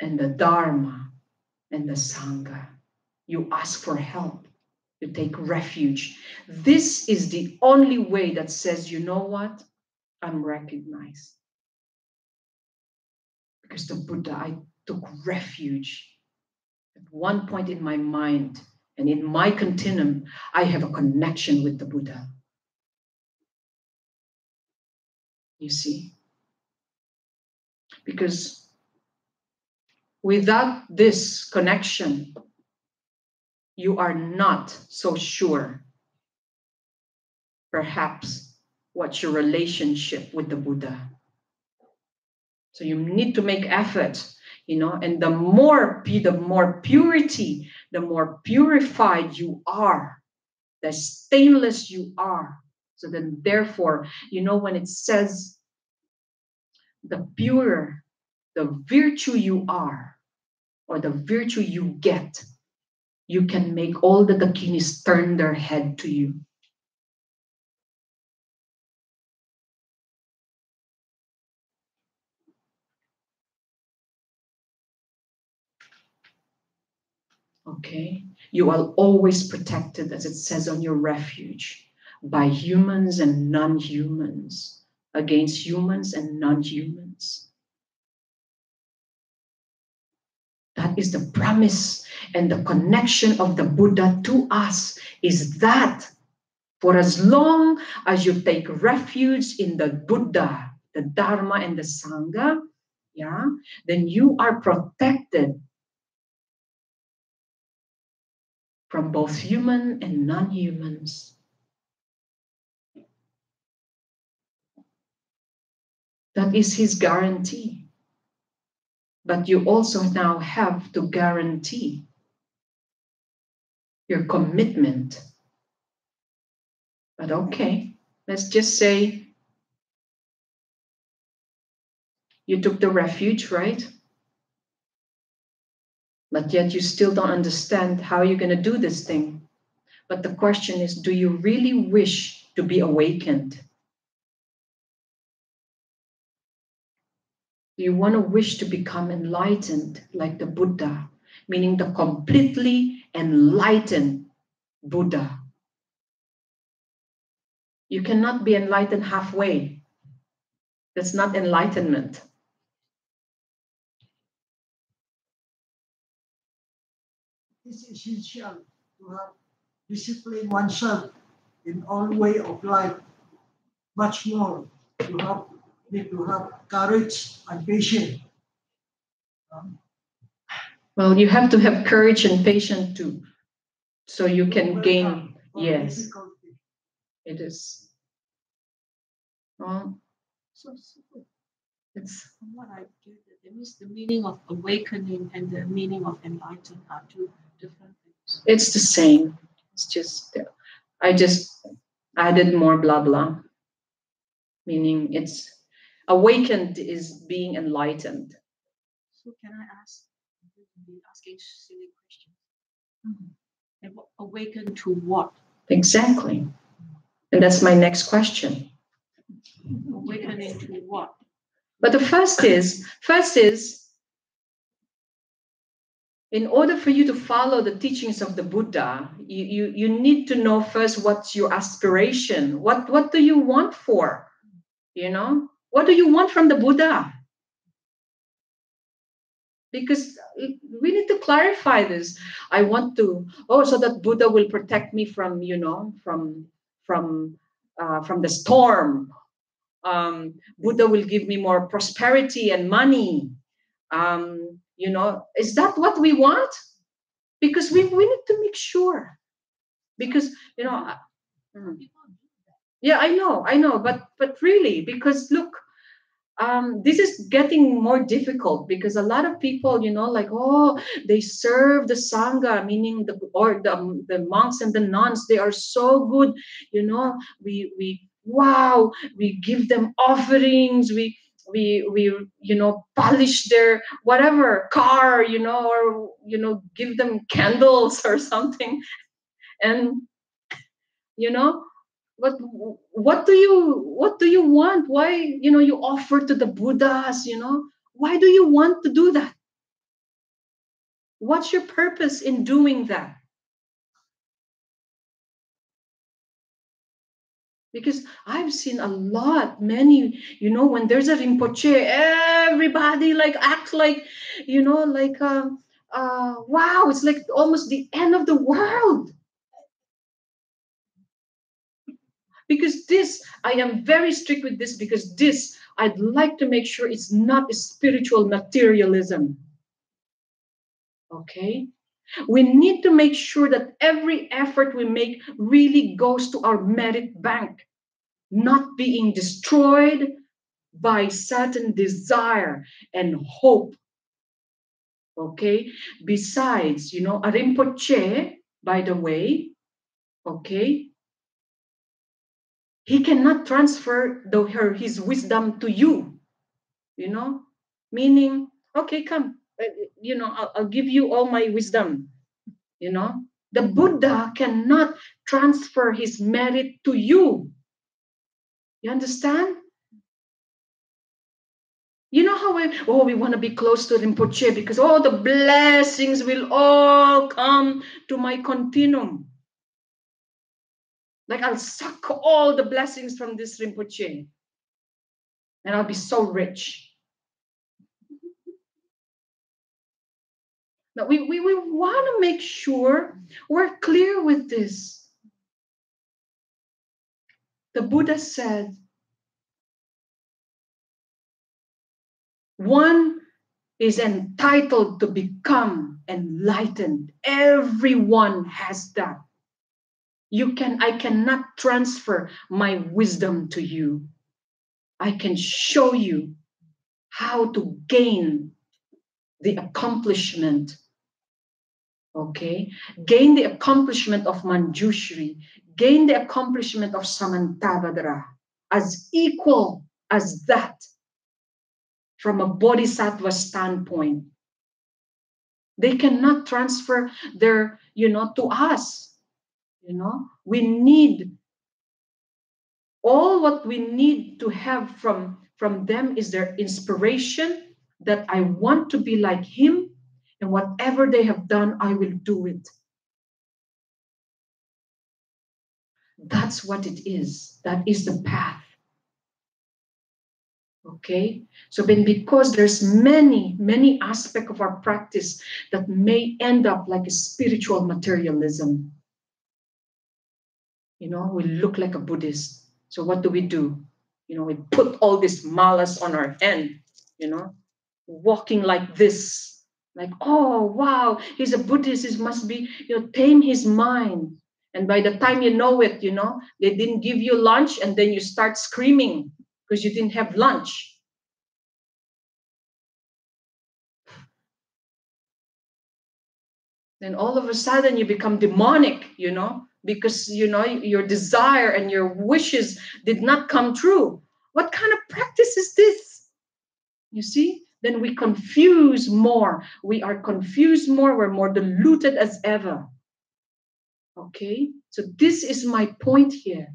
B: and the Dharma and the Sangha. You ask for help. You take refuge. This is the only way that says, you know what? I'm recognized. Because the Buddha, I took refuge. At one point in my mind and in my continuum, I have a connection with the Buddha. You see? Because without this connection, you are not so sure, perhaps, what's your relationship with the Buddha. So you need to make effort, you know, and the more purity, the more purified you are, the stainless you are. So then therefore, you know, when it says the purer, the virtue you are, or the virtue you get, you can make all the dakinis turn their head to you. Okay? You are always protected, as it says on your refuge, by humans and non-humans, against humans and non-humans. That is the promise and the connection of the Buddha to us, is that for as long as you take refuge in the Buddha, the Dharma, and the Sangha, yeah, then you are protected from both human and non-humans. That is his guarantee. But you also now have to guarantee your commitment. But okay, let's just say you took the refuge, right? But yet you still don't understand how you're going to do this thing. But the question is, do you really wish to be awakened? Do you want to wish to become enlightened like the Buddha, meaning the completely enlightened Buddha? You cannot be enlightened halfway. That's not enlightenment.
E: It's essential to have discipline oneself in all way of life. Much more, need to have courage and patience
B: Well, you have to have courage and patience too, so you can
E: Overcome
B: gain.
E: all
B: Yes,
E: difficulty.
B: it is. Well,
F: So
B: it's
F: from what I get, that means the meaning of awakening and the meaning of enlightened are two different things.
B: it's the same. It's just I just added more blah blah, meaning it's awakened is being enlightened.
F: So can I ask? Be asking silly questions.
B: Mm-hmm.
F: And awaken to what?
B: Exactly. And that's my next question.
F: Awakening to what?
B: But the first is, in order for you to follow the teachings of the Buddha, you need to know first what's your aspiration. What do you want for? You know? What do you want from the Buddha? Because we need to clarify this. I want to, so that Buddha will protect me from, from the storm. Buddha will give me more prosperity and money. Is that what we want? Because we need to make sure. Because yeah, I know, but really, because look, this is getting more difficult because a lot of people, they serve the sangha, meaning the monks and the nuns. They are so good, we give them offerings, we polish their whatever car, or give them candles or something, and but what do you want? Why you offer to the Buddhas? Why do you want to do that? What's your purpose in doing that? Because I've seen many, when there's a Rinpoche, everybody act like, wow, it's like almost the end of the world. Because I am very strict with this, because I'd like to make sure it's not a spiritual materialism. Okay? We need to make sure that every effort we make really goes to our merit bank, not being destroyed by certain desire and hope. Okay? Besides, a Rinpoche, by the way, okay, he cannot transfer his wisdom to you, meaning, okay, come, I'll give you all my wisdom, The Buddha cannot transfer his merit to you. You understand? You know how we want to be close to Rinpoche because all the blessings will all come to my continuum. Like I'll suck all the blessings from this Rinpoche and I'll be so rich. Now we want to make sure we're clear with this. The Buddha said, one is entitled to become enlightened. Everyone has that. I cannot transfer my wisdom to you. I can show you how to gain the accomplishment. Okay? Gain the accomplishment of Manjushri. Gain the accomplishment of Samantabhadra as equal as that from a bodhisattva standpoint. They cannot transfer their, to us. We need, all what we need to have from them is their inspiration that I want to be like him, and whatever they have done, I will do it. That's what it is. That is the path. Okay? So then, because there's many aspects of our practice that may end up like a spiritual materialism. We look like a Buddhist. So what do? We put all these malas on our hand, walking like this, like, oh wow, he's a Buddhist, he must be, tame his mind. And by the time you know it, they didn't give you lunch, and then you start screaming because you didn't have lunch. Then all of a sudden you become demonic, because your desire and your wishes did not come true. What kind of practice is this? You see? Then we confuse more. We are confused more. We're more deluded as ever. Okay? So this is my point here.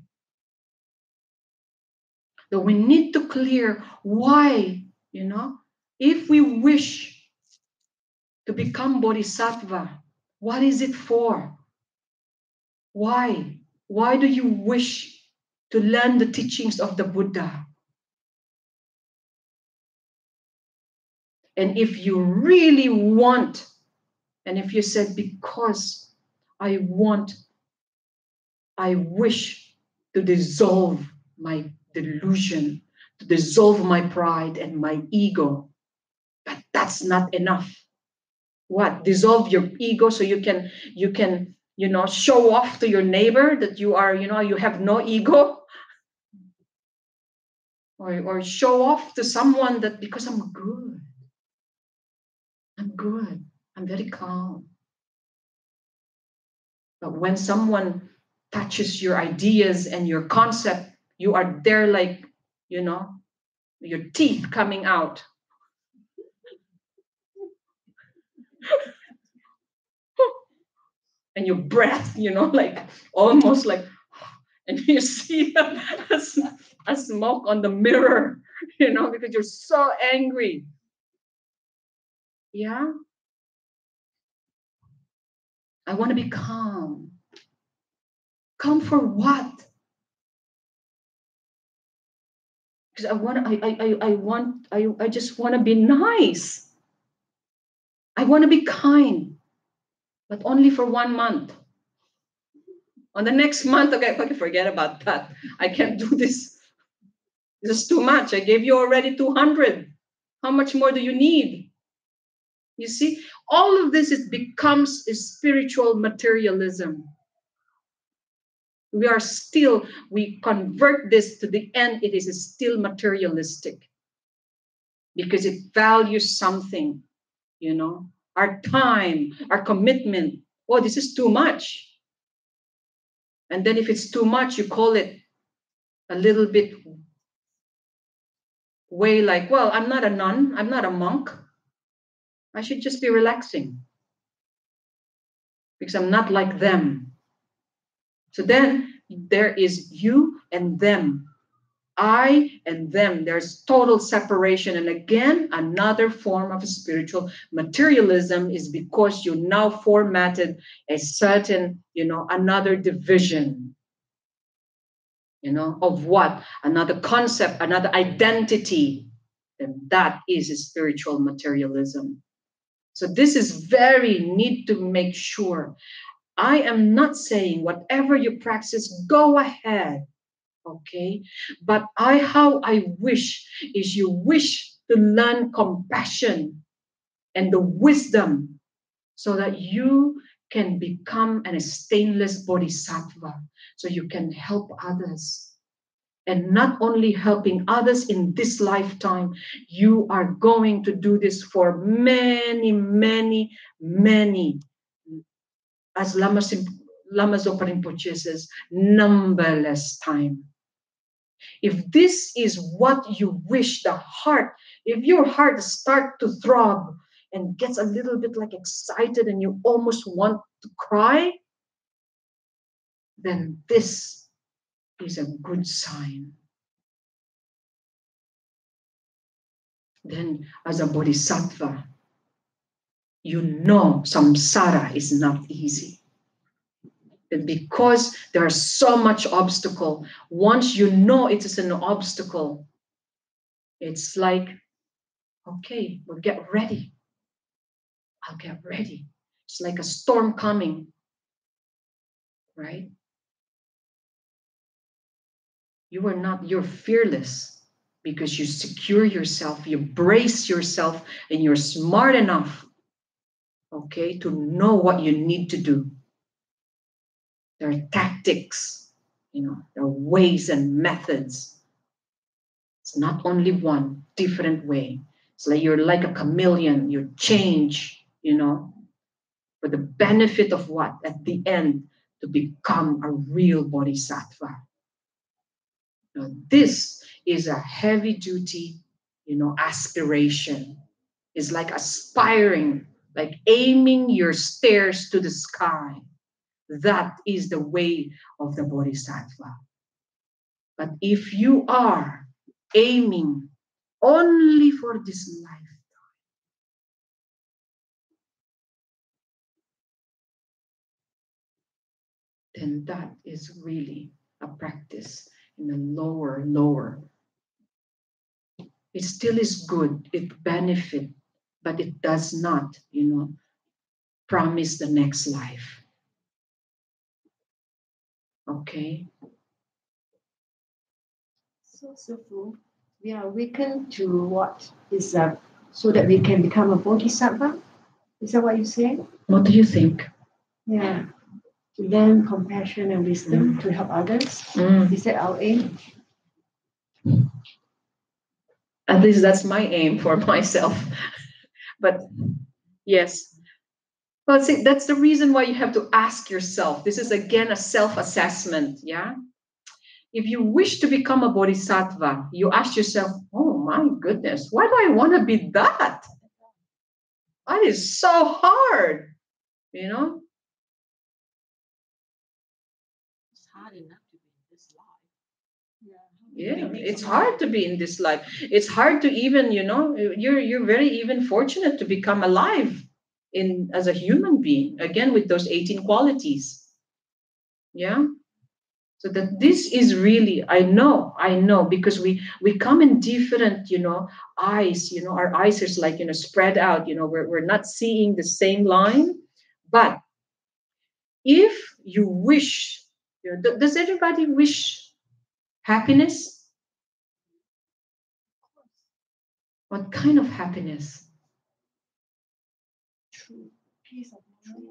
B: That we need to clear why, if we wish to become bodhisattva, what is it for? Why? Why do you wish to learn the teachings of the Buddha? And if you really want, and if you said, because I wish to dissolve my delusion, to dissolve my pride and my ego, but that's not enough. What? Dissolve your ego so you can show off to your neighbor that you are, you have no ego, or show off to someone that because I'm good, I'm very calm. But when someone touches your ideas and your concept, you are there like, your teeth coming out. And your breath, like almost like, and you see a smoke on the mirror, because you're so angry. Yeah? I want to be calm. Calm for what? Because I just want to be nice. I want to be kind, but only for 1 month. On the next month, okay, forget about that. I can't do this. This is too much. I gave you already 200. How much more do you need? You see, all of this, it becomes a spiritual materialism. We convert this to the end, it is still materialistic. Because it values something, our time, our commitment. Oh, this is too much. And then if it's too much, you call it a little bit way like, well, I'm not a nun, I'm not a monk. I should just be relaxing because I'm not like them. So then there is you and them. I and them. There's total separation. And again, another form of spiritual materialism is because you now formatted a certain, another division, of what? Another concept, another identity. And that is spiritual materialism. So this is very need to make sure. I am not saying whatever you practice, go ahead. Okay, but how I wish is you wish to learn compassion and the wisdom so that you can become a stainless bodhisattva, so you can help others. And not only helping others in this lifetime, you are going to do this for many, many, many. As Lama Zopa Rinpoche says, numberless time. If this is what you wish, if your heart starts to throb and gets a little bit like excited and you almost want to cry, then this is a good sign. Then as a bodhisattva, samsara is not easy. Because there are so much obstacle. Once you know it is an obstacle, it's like, okay, we'll get ready. I'll get ready. It's like a storm coming, right? You're fearless because you secure yourself, you brace yourself, and you're smart enough, okay, to know what you need to do. There are tactics, there are ways and methods. It's not only one different way. It's like you're like a chameleon, you change, for the benefit of what? At the end, to become a real bodhisattva. Now, this is a heavy duty, aspiration. It's like aspiring, like aiming your stairs to the sky. That is the way of the bodhisattva. But if you are aiming only for this life, then that is really a practice in the lower. It still is good, it benefits, but it does not, promise the next life. Okay?
A: So, Sifu, we are awakened to what is so that we can become a bodhisattva? Is that what you say?
B: What do you think?
A: Yeah. To learn compassion and wisdom to help others. Is that our aim?
B: At least that's my aim for myself. But yes. Well, see, that's the reason why you have to ask yourself. This is again a self-assessment, yeah? If you wish to become a bodhisattva, you ask yourself, oh my goodness, why do I want to be that? That is so hard,
F: It's hard enough to be in this life.
B: Yeah, it's hard to be in this life. It's hard to even, you're very even fortunate to become alive as a human being, again, with those 18 qualities. Yeah. So that this is really, I know, because we come in different, eyes, our eyes is like, spread out, we're not seeing the same line. But if you wish, does everybody wish happiness? What kind of happiness?
A: True peace of mind.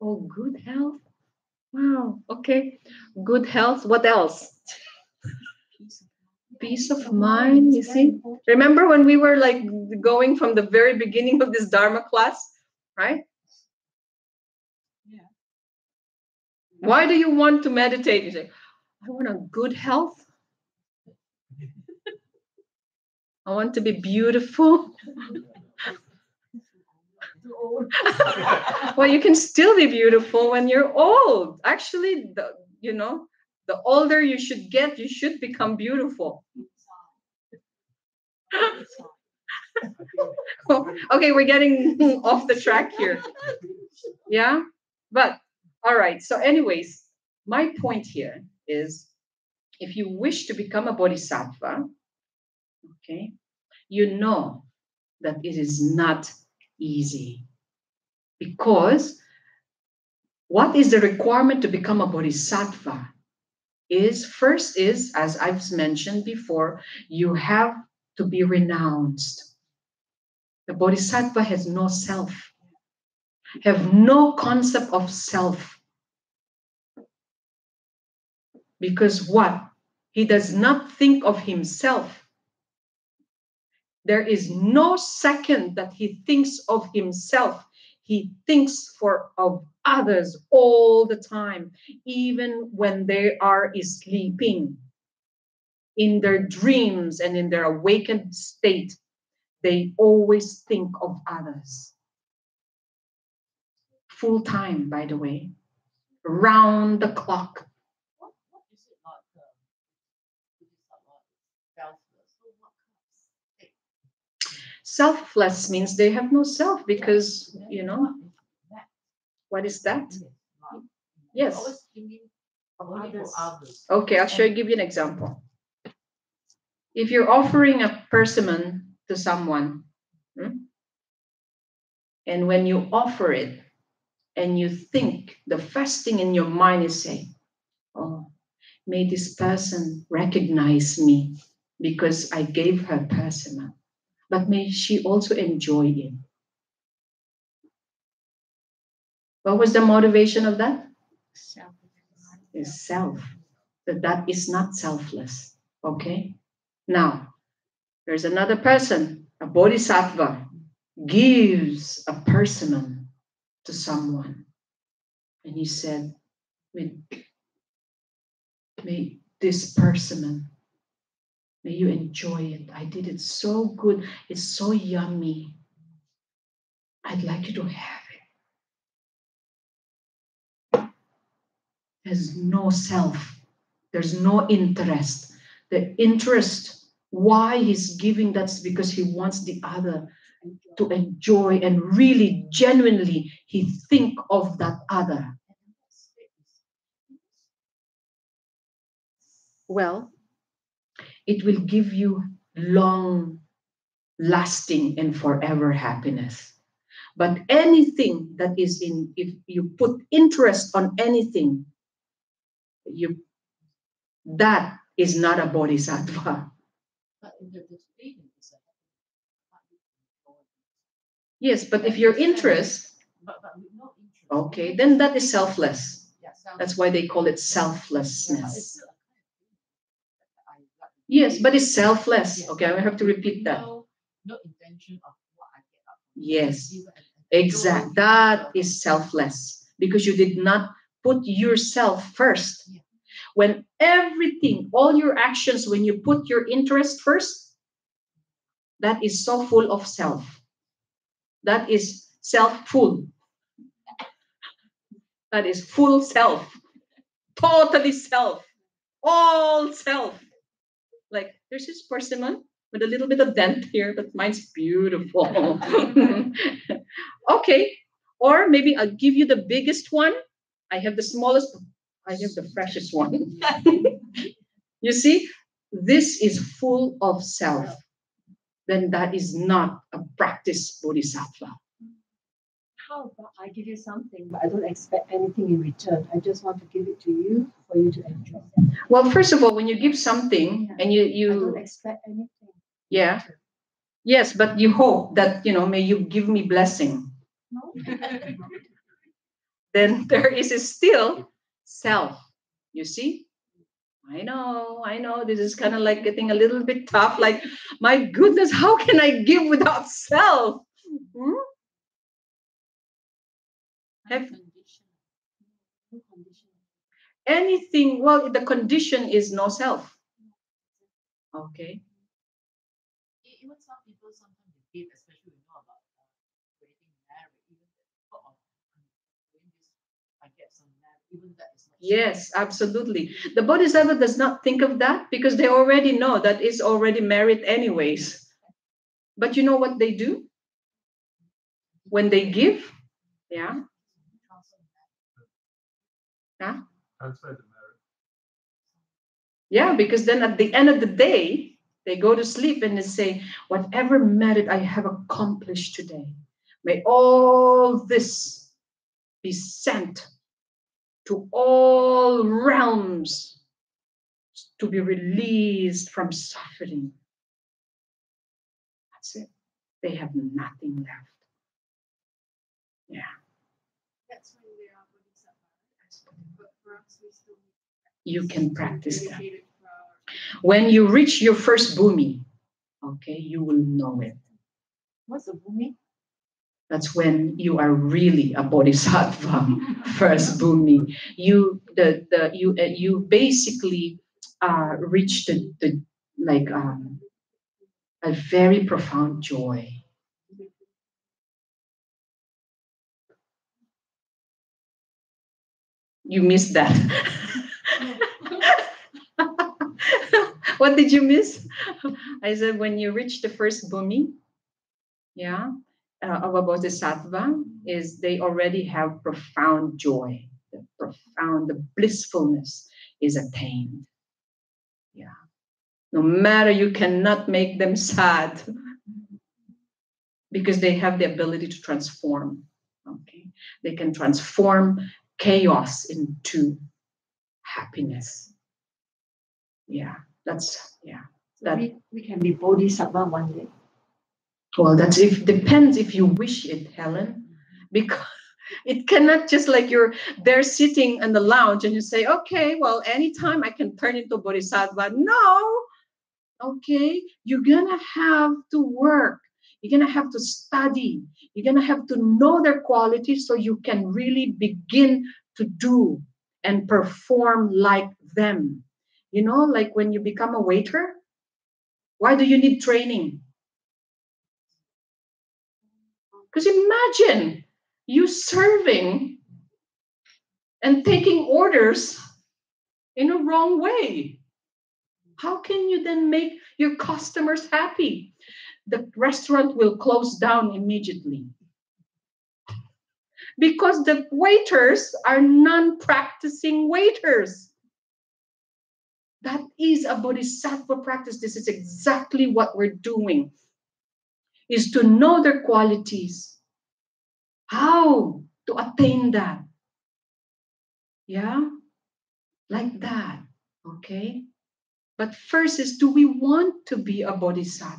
B: Oh, good health. Wow. Okay. Good health. What else? Peace of mind. You see? Remember when we were like going from the very beginning of this Dharma class, right?
F: Yeah.
B: Why do you want to meditate? You say, I want a good health. I want to be beautiful. Well, you can still be beautiful when you're old. Actually, the older you should get, you should become beautiful. Okay, we're getting off the track here. Yeah, but all right. So anyways, my point here is if you wish to become a bodhisattva, okay, you know that it is not easy. Because what is the requirement to become a bodhisattva? First, as I've mentioned before, you have to be renounced. The bodhisattva has no self, have no concept of self. Because what? He does not think of himself. There is no second that he thinks of himself. He thinks of others all the time, even when they are sleeping. In their dreams and in their awakened state, they always think of others. Full time, by the way, round the clock.
D: What is it like?
B: Selfless means they have no self because, what is that? Yes. Okay, I'll give you an example. If you're offering a persimmon to someone, and when you offer it, and you think, the first thing in your mind is saying, oh, may this person recognize me because I gave her persimmon, but may she also enjoy it. What was the motivation of that?
F: Self.
B: Is self. That is not selfless. Okay? Now, there's another person, a bodhisattva, gives a persimmon to someone. And he said, may this persimmon, may you enjoy it. I did it so good. It's so yummy. I'd like you to have it. There's no self. There's no interest. The interest, why he's giving, that's because he wants the other to enjoy, and really, genuinely, he think of that other. Well, it will give you long lasting and forever happiness. But anything that is in, if you put interest on anything, that is not a bodhisattva. Yes, but if your interest, okay, then that is selfless. That's why they call it selflessness. Yes, but it's selfless. Okay, I have to repeat that.
D: No intention of what I get up.
B: Yes, exact. That is selfless because you did not put yourself first. When everything, all your actions, when you put your interest first, that is so full of self. That is self-full. That is full self. Totally self. All self. Like, there's this persimmon with a little bit of dent here, but mine's beautiful. Okay. Or maybe I'll give you the biggest one. I have the smallest. I have the freshest one. You see, this is full of self. Then that is not a practice bodhisattva.
A: How about I give you something, but I don't expect anything in return. I just want to give it to you for you to enjoy.
B: Well, first of all, when you give something and
A: I
B: you
A: don't expect anything.
B: yeah, yes, but you hope that, may you give me blessing.
A: No?
B: Then there is still self. You see? I know. This is kind of like getting a little bit tough. Like, my goodness, how can I give without self? Hmm? Anything, well, the condition is no self. Okay.
D: Even some people sometimes they give, especially about creating marriage, even the thought of doing this, I get some marriage, even that is not.
B: Yes, absolutely. The bodhisattva does not think of that because they already know that is already merit anyways. But you know what they do? When they give, yeah. Huh?
C: Outside the marriage.
B: Yeah, because then at the end of the day, they go to sleep and they say, whatever merit I have accomplished today, may all this be sent to all realms to be released from suffering. That's it. They have nothing left. Yeah.
G: That's when we are bodhisattva. But for us, we still
B: You can practice that.
G: dedicated for our
B: When you reach your first bhumi, okay, you will know it.
A: What's a bhumi?
B: That's when you are really a bodhisattva. First bhumi, you basically reach the like a very profound joy. You missed that. What did you miss? I said when you reach the first bhumi, yeah, of a bodhisattva, is they already have profound joy. The blissfulness is attained. Yeah. No matter, you cannot make them sad because they have the ability to transform. Okay. They can transform chaos into happiness. Yeah, that's, yeah.
A: So
B: That,
A: we can be bodhisattva one day.
B: well, that's if depends if you wish it, Helen, because it cannot just like you're there sitting in the lounge and you say, okay, well, anytime I can turn into bodhisattva. No, okay, you're gonna have to work. You're gonna have to study. You're gonna have to know their qualities so you can really begin to do and perform like them. You know, like when you become a waiter, why do you need training? Because imagine you serving and taking orders in a wrong way. How can you then make your customers happy? The restaurant will close down immediately because the waiters are non-practicing waiters. That is a bodhisattva practice. This is exactly what we're doing, is to know their qualities, how to attain that. Yeah, like that, okay? But first is, do we want to be a bodhisattva?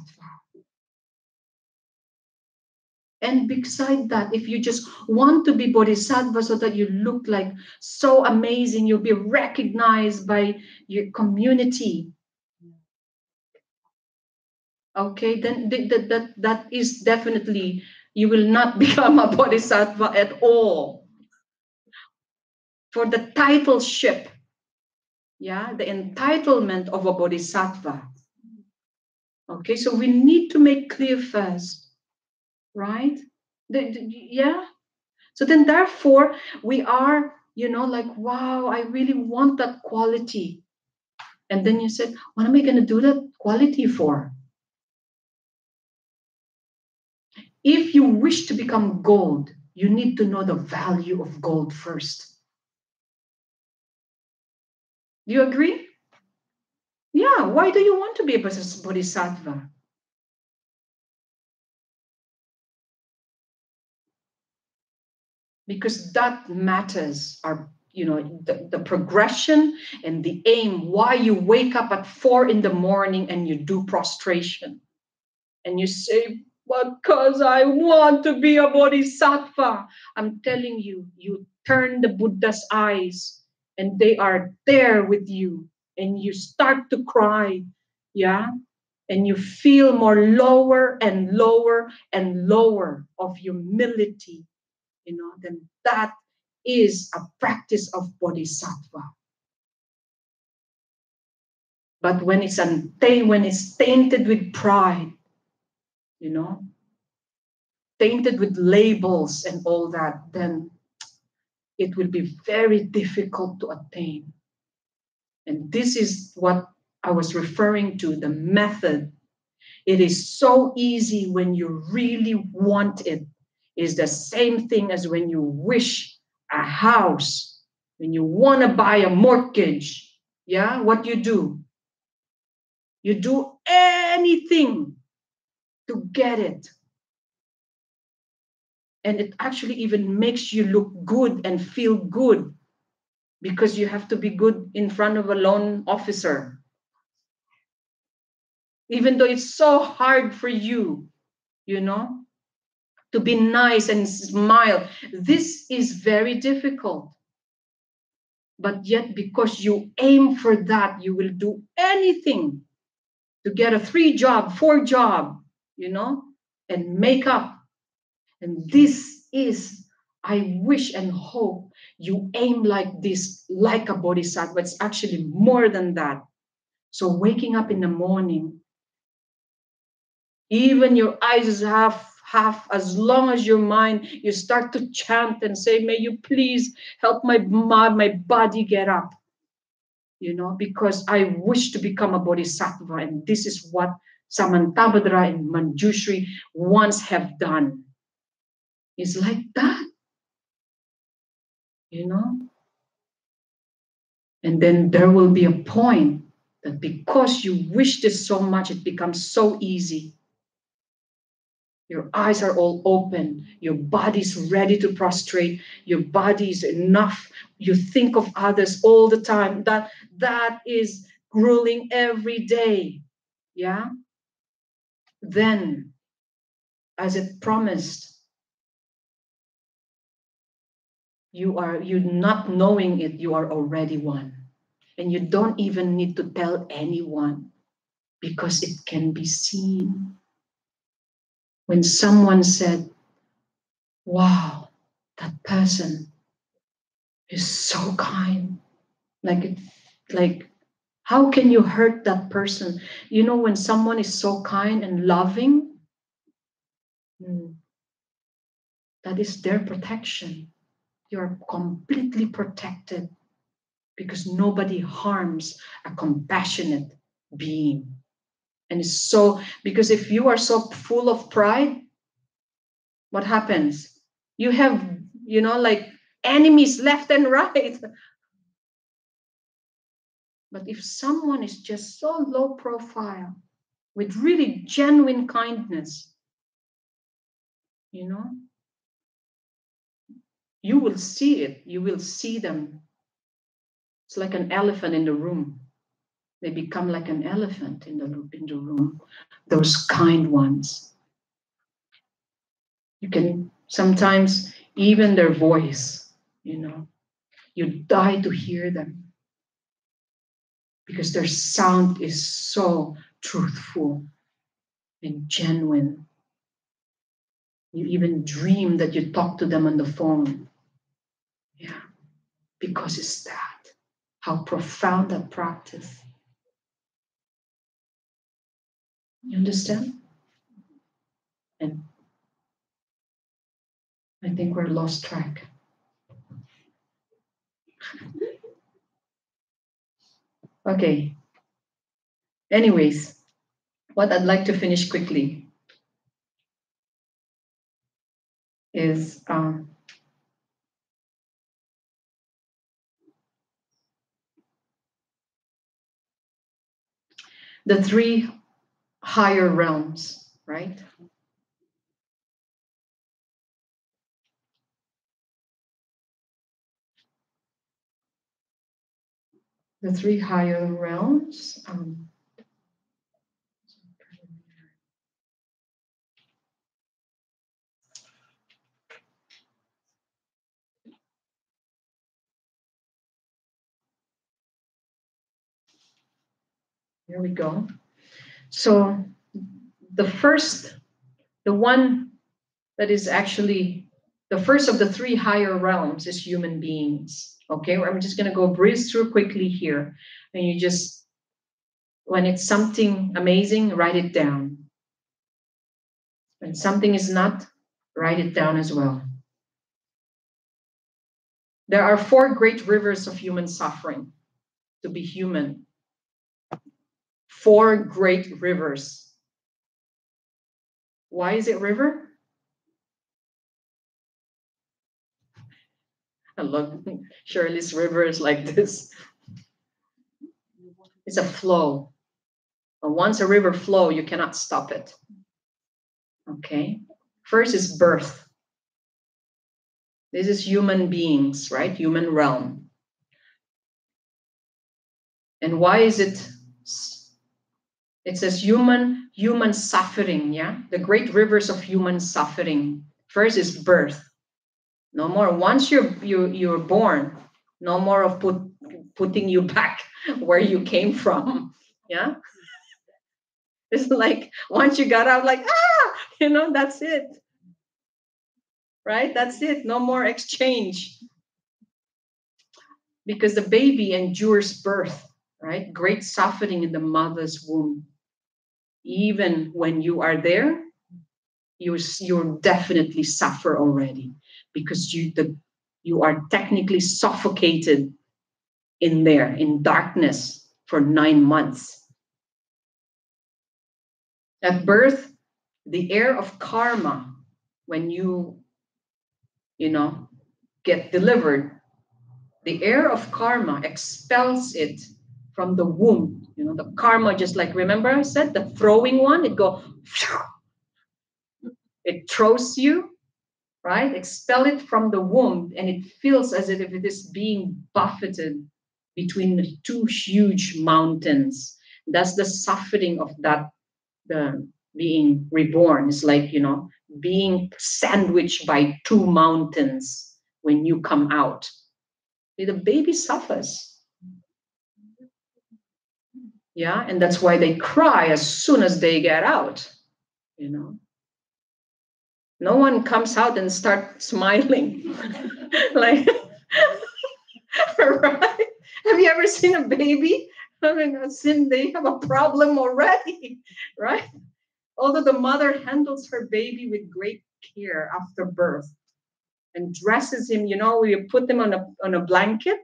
B: And beside that, if you just want to be bodhisattva so that you look like so amazing, you'll be recognized by your community. Okay, then that is definitely, you will not become a bodhisattva at all. For the titleship, yeah, the entitlement of a bodhisattva. Okay, so we need to make clear first, right? Yeah. So then therefore we are, you know, like, wow, I really want that quality. And then you said, what am I going to do that quality for? If you wish to become gold, you need to know the value of gold first. Do you agree? Yeah. Why do you want to be a bodhisattva? Because that matters, our, you know, the progression and the aim, why you wake up at 4 a.m. and you do prostration. And you say, because I want to be a bodhisattva. I'm telling you, you turn the Buddha's eyes and they are there with you and you start to cry. Yeah. And you feel more lower and lower and lower of humility. You know, then that is a practice of bodhisattva. But when it's tainted with pride, you know, tainted with labels and all that, then it will be very difficult to attain. And this is what I was referring to, the method. It is so easy when you really want it. It's the same thing as when you wish a house, when you want to buy a mortgage. Yeah, what you do? You do anything to get it. And it actually even makes you look good and feel good because you have to be good in front of a loan officer. Even though it's so hard for you, you know, to be nice and smile. This is very difficult. But yet, because you aim for that, you will do anything to get a 3-job, 4-job, you know, and make up. And this is, I wish and hope you aim like this, like a bodhisattva. It's actually more than that. So waking up in the morning, even your eyes is half, as long as your mind, you start to chant and say, may you please help my body get up. You know, because I wish to become a bodhisattva. And this is what Samantabhadra and Manjushri once have done. It's like that. You know? And then there will be a point that because you wish this so much, it becomes so easy. Your eyes are all open. Your body's ready to prostrate. Your body is enough. You think of others all the time. That is grueling every day, yeah, then, as it promised, you not knowing it, you are already one. And you don't even need to tell anyone because it can be seen. When someone said, wow, that person is so kind. Like, how can you hurt that person? You know, when someone is so kind and loving, that is their protection. You're completely protected because nobody harms a compassionate being. And it's so, because if you are so full of pride, what happens? You have, like enemies left and right. But if someone is just so low profile with really genuine kindness, you will see it. You will see them. It's like an elephant in the room. They become like an elephant in the room. Those kind ones. You can sometimes, even their voice, you die to hear them because their sound is so truthful and genuine. You even dream that you talk to them on the phone. Yeah, because it's that. How profound that practice. You understand? And I think we're lost track. Okay. Anyways, what I'd like to finish quickly is the 3 higher realms, right? The 3 higher realms. Here we go. So the one that is actually the first of the 3 higher realms is human beings. Okay, I'm just going to go breeze through quickly here. And you just, when it's something amazing, write it down. When something is not, write it down as well. There are 4 great rivers of human suffering to be human. 4 great rivers. Why is it river? I love Shirley's river is like this. It's a flow. And once a river flows, you cannot stop it. Okay. First is birth. This is human beings, right? Human realm. And why is it? It says human suffering, yeah? The great rivers of human suffering. First is birth. No more. Once you're born, no more of putting you back where you came from. Yeah. It's like once you got out, like, that's it. Right? That's it. No more exchange. Because the baby endures birth, right? Great suffering in the mother's womb. Even when you are there, you definitely suffer already because you are technically suffocated in there, in darkness for 9 months. At birth, the air of karma, when you get delivered, the air of karma expels it from the womb. The karma, just like, remember I said, the throwing one, it throws you, right? Expel it from the womb, and it feels as if it is being buffeted between two huge mountains. That's the suffering of that, the being reborn. It's like, being sandwiched by two mountains when you come out. The baby suffers. Yeah, and that's why they cry as soon as they get out. No one comes out and start smiling. Like, right? Have you ever seen a baby? I mean, they have a problem already, right? Although the mother handles her baby with great care after birth and dresses him, we put him on a blanket,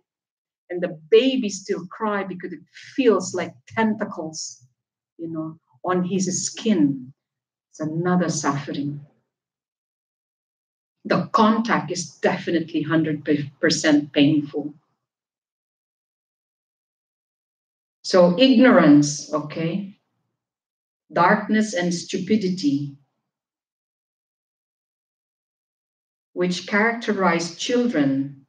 B: and the baby still cry because it feels like tentacles, on his skin. It's another suffering. The contact is definitely 100% painful. So ignorance, okay, darkness and stupidity, which characterize children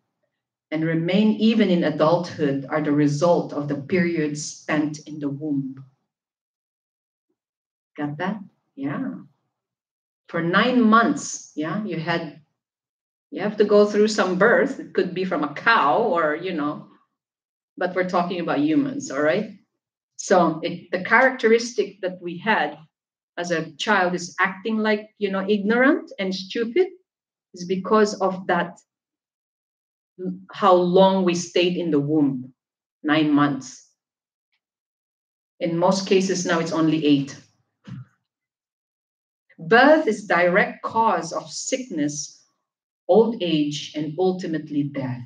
B: and remain even in adulthood, are the result of the period spent in the womb. Got that? Yeah. For 9 months, yeah, you have to go through some birth. It could be from a cow or, but we're talking about humans, all right? So the characteristic that we had as a child is acting like, ignorant and stupid, is because of that, how long we stayed in the womb, 9 months. In most cases now it's only 8. Birth is direct cause of sickness, old age, and ultimately death.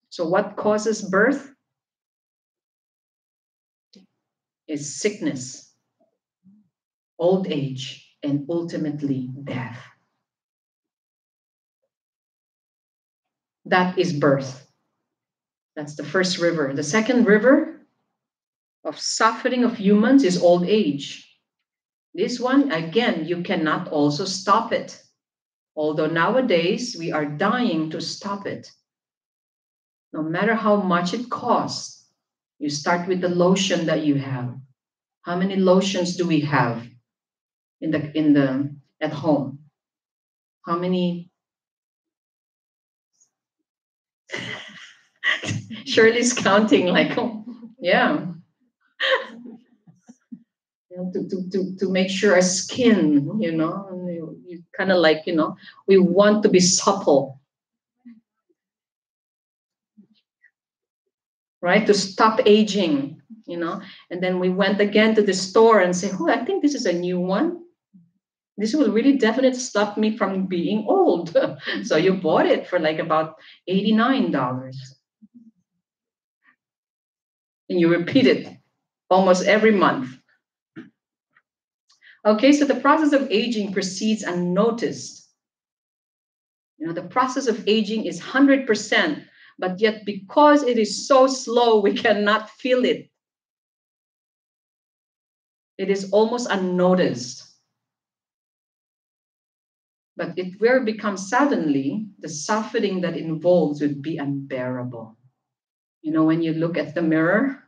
B: So what causes birth? Is sickness, old age, and ultimately death. That is birth. That's the first river. The second river of suffering of humans is old age. This one, again, you cannot also stop it. Although nowadays we are dying to stop it. No matter how much it costs, you start with the lotion that you have. How many lotions do we have at home? How many? Shirley's counting like, oh, yeah. To make sure our skin, you kind of like, we want to be supple. Right? To stop aging, and then we went again to the store and say, oh, I think this is a new one. This will really definitely stop me from being old. So you bought it for like about $89. And you repeat it almost every month. Okay, so the process of aging proceeds unnoticed. The process of aging is 100%, but yet because it is so slow, we cannot feel it. It is almost unnoticed. But it will become suddenly, the suffering that involves would be unbearable. When you look at the mirror,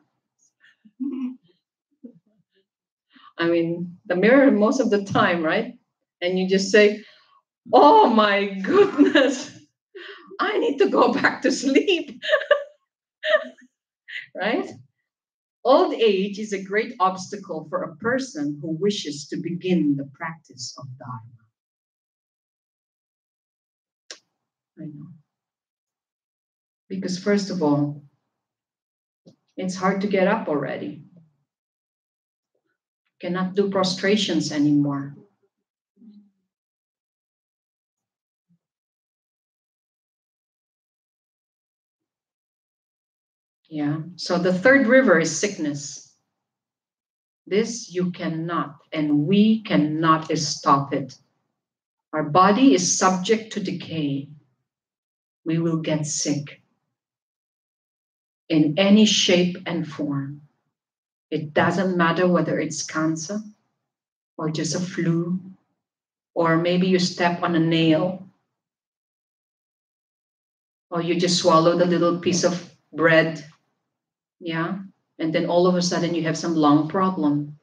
B: I mean, the mirror most of the time, right? And you just say, oh my goodness, I need to go back to sleep. Right? Old age is a great obstacle for a person who wishes to begin the practice of Dharma. I know. Because first of all, it's hard to get up already. Cannot do prostrations anymore. Yeah. So the third river is sickness. This you cannot, and we cannot stop it. Our body is subject to decay. We will get sick in any shape and form. It doesn't matter whether it's cancer or just a flu, or maybe you step on a nail, or you just swallowed a little piece of bread, yeah, and then all of a sudden you have some lung problem.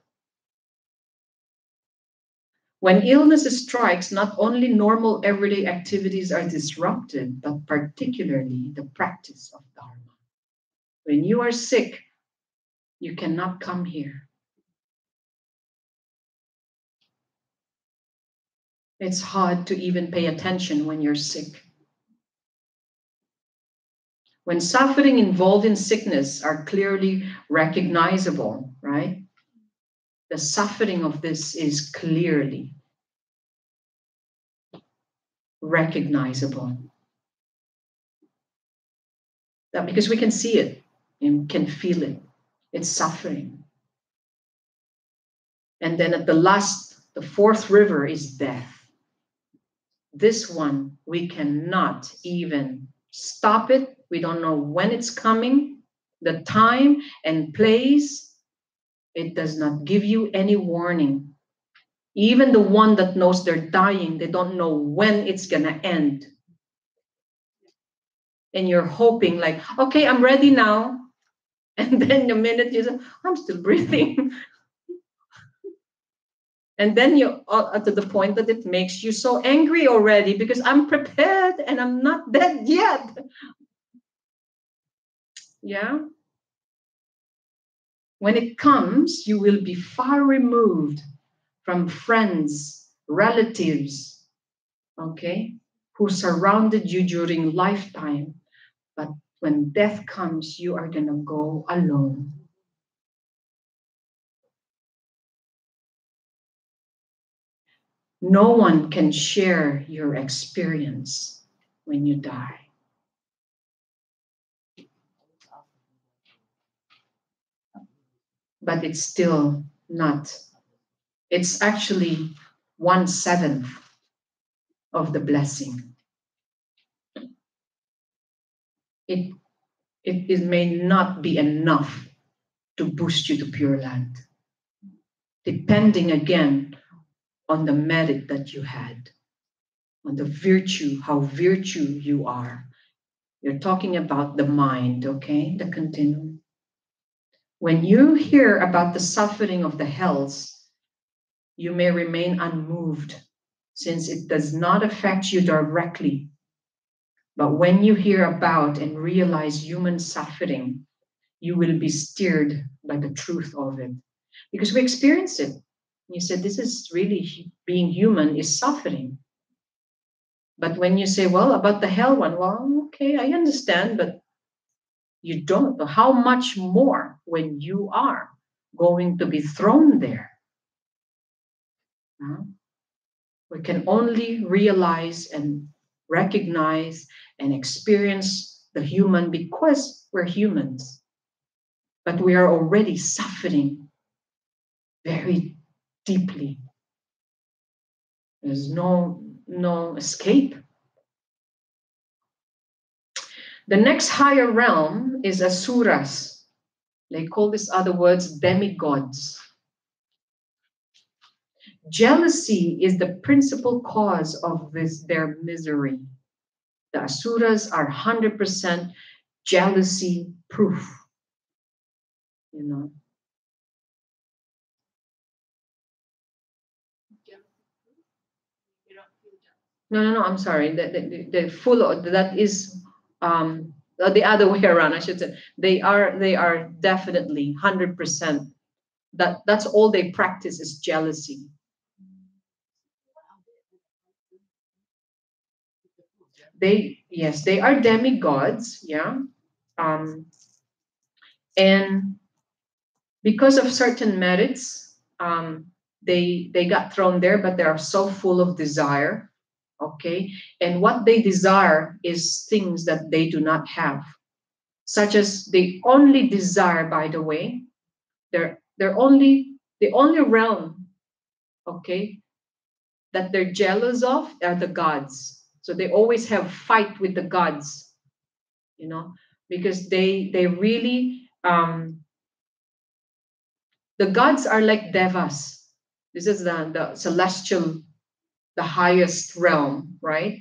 B: When illness strikes, not only normal everyday activities are disrupted, but particularly the practice of Dharma. When you are sick, you cannot come here. It's hard to even pay attention when you're sick. When suffering involved in sickness are clearly recognizable, right? The suffering of this is clearly recognizable. That because we can see it and can feel it. It's suffering. And then at the last, the fourth river is death. This one, we cannot even stop it. We don't know when it's coming, the time and place. It does not give you any warning. Even the one that knows they're dying, they don't know when it's gonna end. And you're hoping like, okay, I'm ready now. And then the minute you say, I'm still breathing. And then you're to the point that it makes you so angry already because I'm prepared and I'm not dead yet. Yeah. When it comes, you will be far removed from friends, relatives, okay, who surrounded you during lifetime. But when death comes, you are going to go alone. No one can share your experience when you die. But it's still not. It's actually 1/7 of the blessing. It may not be enough to boost you to Pure Land, depending again on the merit that you had, on the virtue, how virtue you are. You're talking about the mind, okay? The continuum. When you hear about the suffering of the hells, you may remain unmoved since it does not affect you directly. But when you hear about and realize human suffering, you will be stirred by the truth of it. Because we experience it. You said, this is really being human is suffering. But when you say, well, about the hell one, well, okay, I understand, but you don't know how much more when you are going to be thrown there. We can only realize and recognize and experience the human because we're humans. But we are already suffering very deeply. There's no escape. The next higher realm is asuras. They call this other words demigods. Jealousy is the principal cause of their misery. The asuras are 100% jealousy proof. You know. No, I'm sorry. The full that is the other way around. I should say they are definitely 100%. That's all they practice is jealousy. They are demigods, yeah, and because of certain merits, they got thrown there, but they are so full of desire, okay, and what they desire is things that they do not have, such as they only desire, by the way, they're only the only realm, okay, that they're jealous of are the gods. So they always have fight with the gods, you know, because they really the gods are like devas. This is the celestial, the highest realm, right?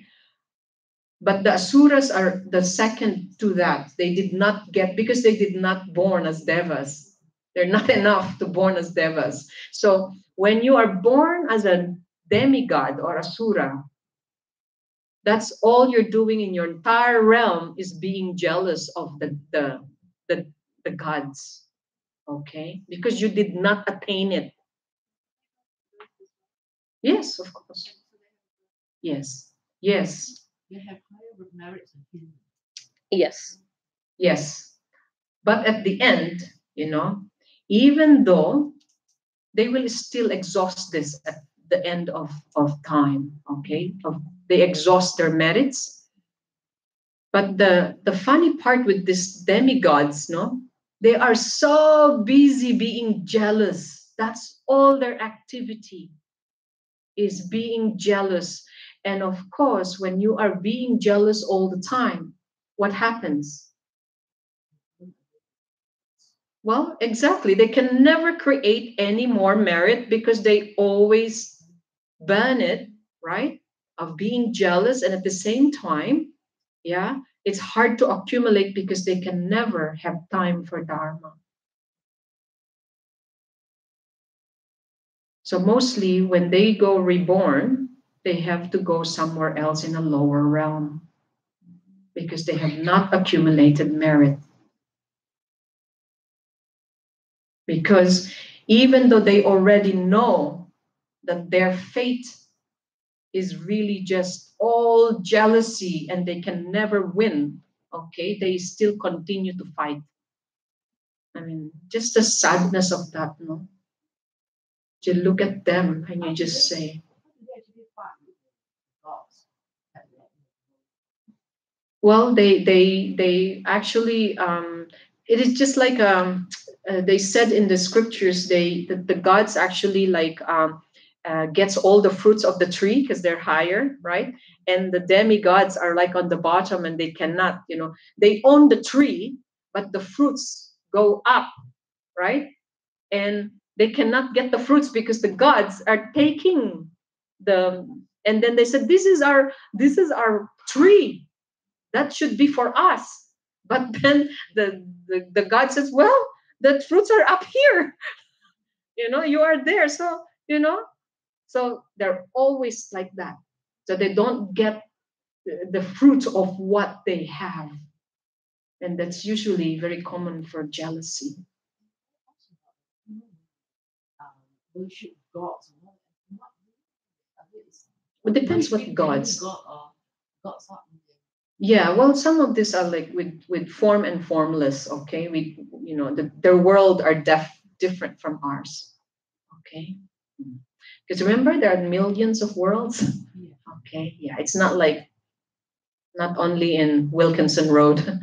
B: But the Asuras are the second to that. They did not get, because they did not born as devas. They're not enough to born as devas. So when you are born as a demigod or Asura, that's all you're doing in your entire realm is being jealous of the gods. Okay? Because you did not attain it. Yes, of course. Yes. Yes.
D: They have higher merits than him.
B: Yes. Yes. But at the end, even though they will still exhaust this at the end of time, okay? They exhaust their merits. But the funny part with these demigods, no? They are so busy being jealous. That's all their activity is being jealous. And of course, when you are being jealous all the time, what happens? Well, exactly. They can never create any more merit because they always burn it, right? Of being jealous. And at the same time, yeah, it's hard to accumulate because they can never have time for Dharma. So mostly when they go reborn, they have to go somewhere else in a lower realm because they have not accumulated merit. Because even though they already know that their fate is really just all jealousy and they can never win, okay, they still continue to fight. I mean, just the sadness of that, no? You look at them and you just say, well, they actually it is just like they said in the scriptures the gods actually like gets all the fruits of the tree because they're higher, right? And the demigods are like on the bottom and they cannot, they own the tree, but the fruits go up, right? And they cannot get the fruits because the gods are taking and then they said, this is our tree that should be for us. But then the God says, well, the fruits are up here. You are there. So, so they're always like that. So they don't get the fruit of what they have. And that's usually very common for jealousy.
D: Worship gods.
B: It depends what gods. Yeah, well, some of these are like with form and formless. Okay, their world are different from ours. Okay, because remember there are millions of worlds. Okay, yeah, it's not only in Wilkinson Road.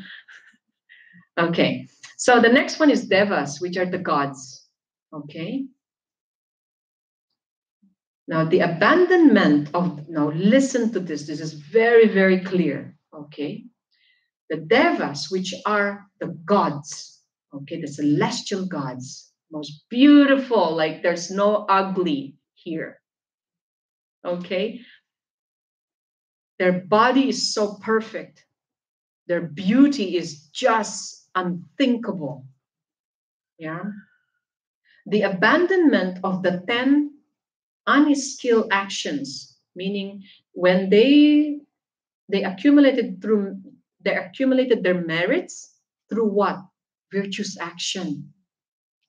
B: Okay, so the next one is devas, which are the gods. Okay. Now the abandonment of, now listen to this. This is very, very clear. Okay. The devas, which are the gods, okay, the celestial gods, most beautiful, like there's no ugly here. Okay. Their body is so perfect. Their beauty is just unthinkable. Yeah. The abandonment of the 10 unskilled actions, meaning when they accumulated their merits through what? Virtuous action.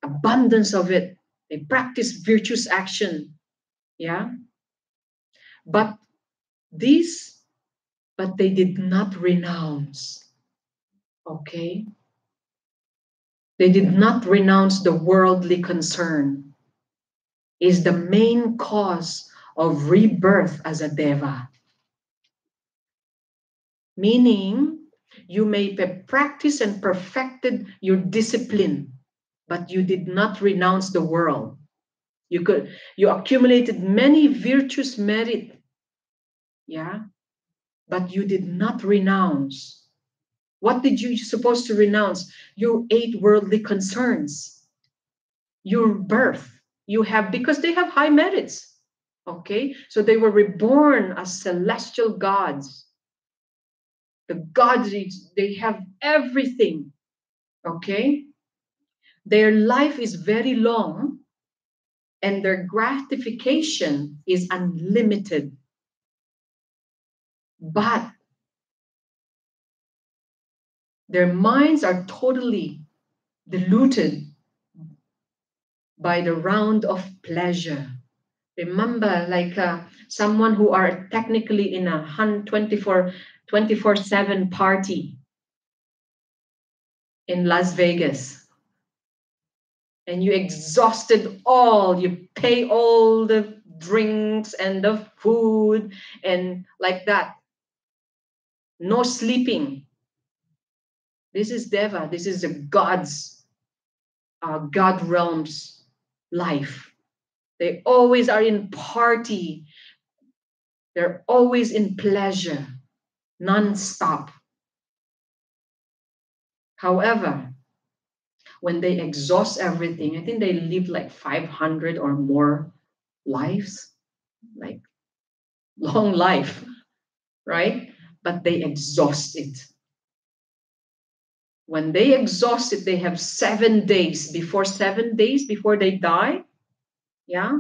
B: Abundance of it. They practice virtuous action. Yeah. But they did not renounce. Okay. They did not renounce the worldly concern. Is the main cause of rebirth as a deva. Meaning, you may practice and perfected your discipline, but you did not renounce the world. You accumulated many virtuous merit, yeah, but you did not renounce. What did you supposed to renounce? Your 8 worldly concerns, your birth. You have, because they have high merits. Okay, so they were reborn as celestial gods. The gods, they have everything. Okay? Their life is very long and their gratification is unlimited. But their minds are totally diluted by the round of pleasure. Remember, like someone who are technically in a 24/7 party in Las Vegas. And you exhausted all, you pay all the drinks and the food and like that. No sleeping. This is Deva. This is the God's, God realm's life. They always are in party. They're always in pleasure, non-stop. However, when they exhaust everything, I think they live like 500 or more lives, like long life, right? But they exhaust it. When they exhaust it, they have 7 days. Before 7 days, before they die, yeah,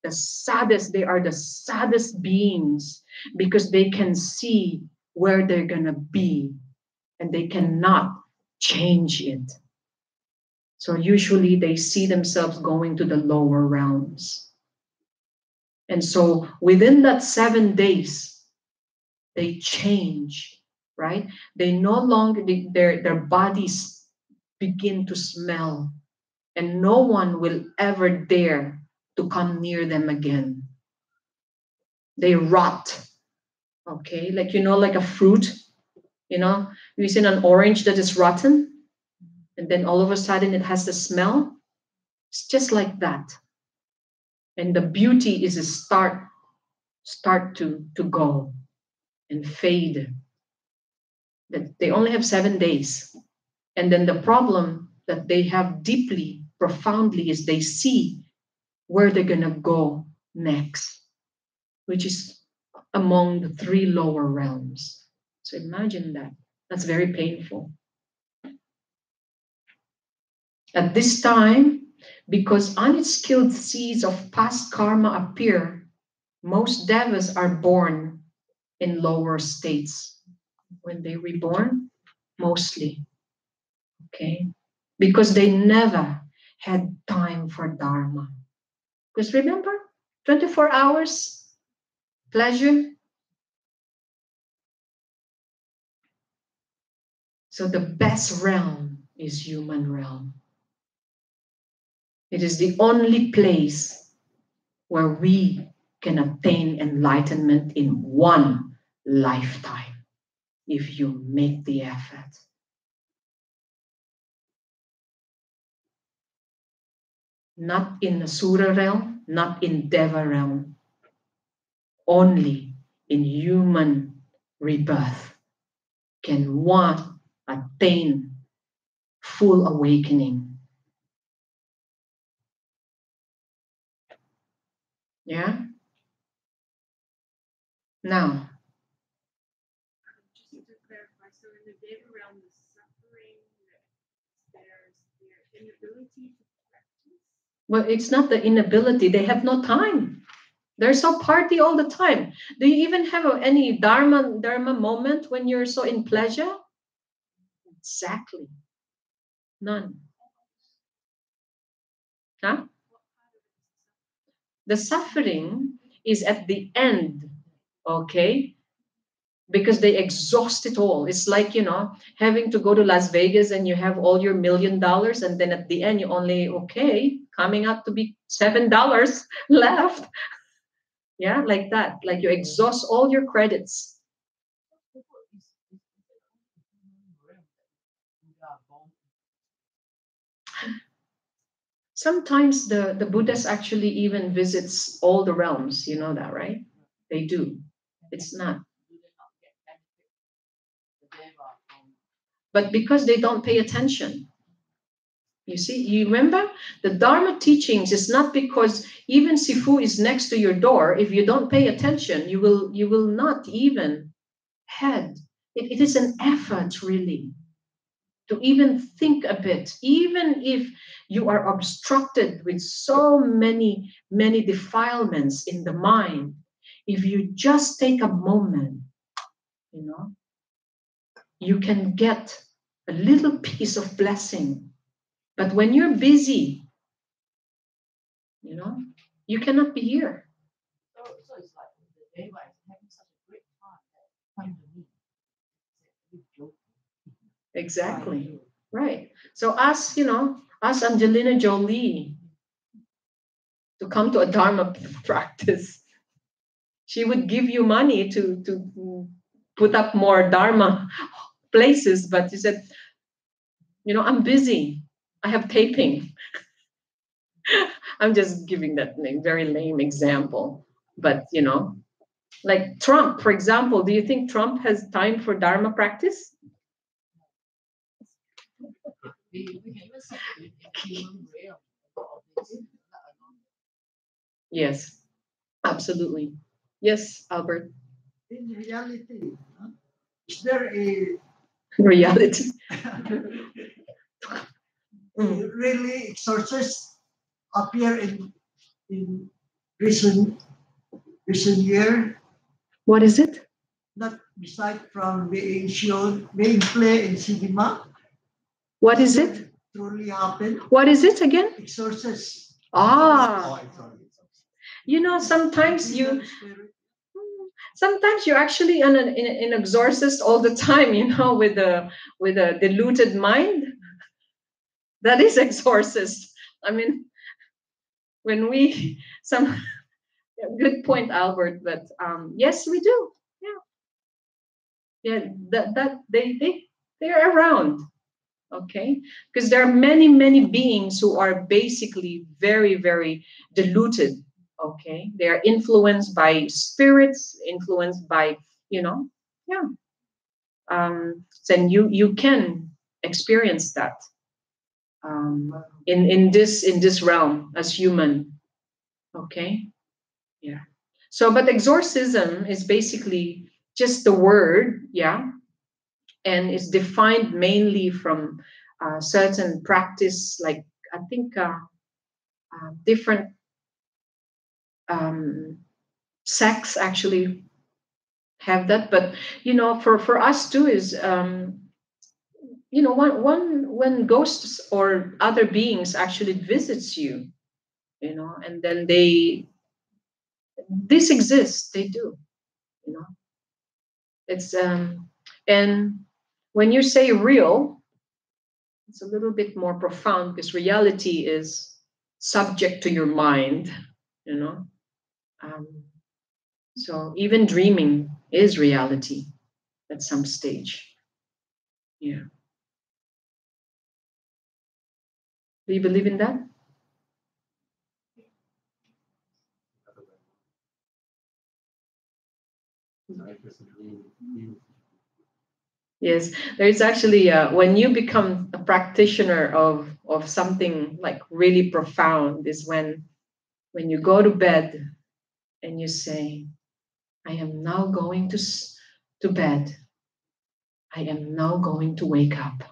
B: they are the saddest beings because they can see where they're gonna be and they cannot change it. So usually they see themselves going to the lower realms. And so within that 7 days, they change, right? They no longer, their bodies begin to smell and no one will ever dare to come near them again. They rot, okay? Like, like a fruit, you've seen an orange that is rotten and then all of a sudden it has the smell. It's just like that. And the beauty is a start to go and fade. That they only have 7 days. And then the problem that they have deeply, profoundly is they see where they're gonna go next, which is among the 3 lower realms. So imagine that. That's very painful. At this time, because unskilled seeds of past karma appear, most devas are born in lower states. When they reborn, mostly, okay? Because they never had time for Dharma. Because remember, 24 hours, pleasure. So the best realm is human realm. It is the only place where we can attain enlightenment in one lifetime if you make the effort. Not in the Sura realm, not in Deva realm. Only in human rebirth can one attain full awakening. Yeah? Now,
G: Just to clarify, so in the Deva realm, the suffering, there's their inability to practice.
B: well, it's not the inability, they have no time. They're so party all the time. Do you even have any dharma moment when you're so in pleasure? Exactly. None. Huh? The suffering is at the end, okay? Because they exhaust it all. It's like, having to go to Las Vegas and you have all your $1 million and then at the end you only, coming up to be $7 left. Yeah, like that. Like you exhaust all your credits. Sometimes the Buddhas actually even visits all the realms. You know that, right? They do. It's not. But because they don't pay attention. You see, you remember the Dharma teachings is not because even Sifu is next to your door. If you don't pay attention, you will not even head it is an effort really to even think a bit, even if you are obstructed with so many, many defilements in the mind. If you just take a moment, you know, you can get a little piece of blessing. But when you're busy, you know, you cannot be here.
D: So it's like the day where I'm having such a great time that come to me. It's a joke.
B: Exactly. Right. So ask, you know, ask Angelina Jolie to come to a Dharma practice. She would give you money to put up more Dharma places, but she said, you know, I'm busy. I have taping. I'm just giving that very lame example. But, you know, like Trump, for example, do you think Trump has time for Dharma practice?
D: We can even set it in human realm. A lot of this, let alone
B: Yes, absolutely. Yes, Albert.
E: In reality, is there a
B: Reality.
E: really exorcists appear in recent year,
B: What is it?
E: not beside from being shown, being played in cinema?
B: What is it?
E: Truly happened.
B: What is it again?
E: Exorcists.
B: Ah, you know, sometimes you're actually an exorcist all the time, you know, with a diluted mind. That is exorcist. I mean, when we some good point, Albert, but yes, we do. Yeah, that they're around. Okay, because there are many, many beings who are basically very, very diluted. Okay, they are influenced by spirits, influenced by, you know, yeah. Then you can experience that in this realm as human. Okay, yeah. So, but exorcism is basically just the word, yeah, and it's defined mainly from certain practice, like I think different sects actually have that. But you know, for us too is you know, when ghosts or other beings actually visits you, you know, and then this exists, they do, you know, it's and when you say real, it's a little bit more profound because reality is subject to your mind, you know. So even dreaming is reality at some stage. Yeah. Do you believe in that?
C: Life is a dream.
B: Yes, there's actually when you become a practitioner of something like really profound is when you go to bed and you say, I am now going to bed. I am now going to wake up.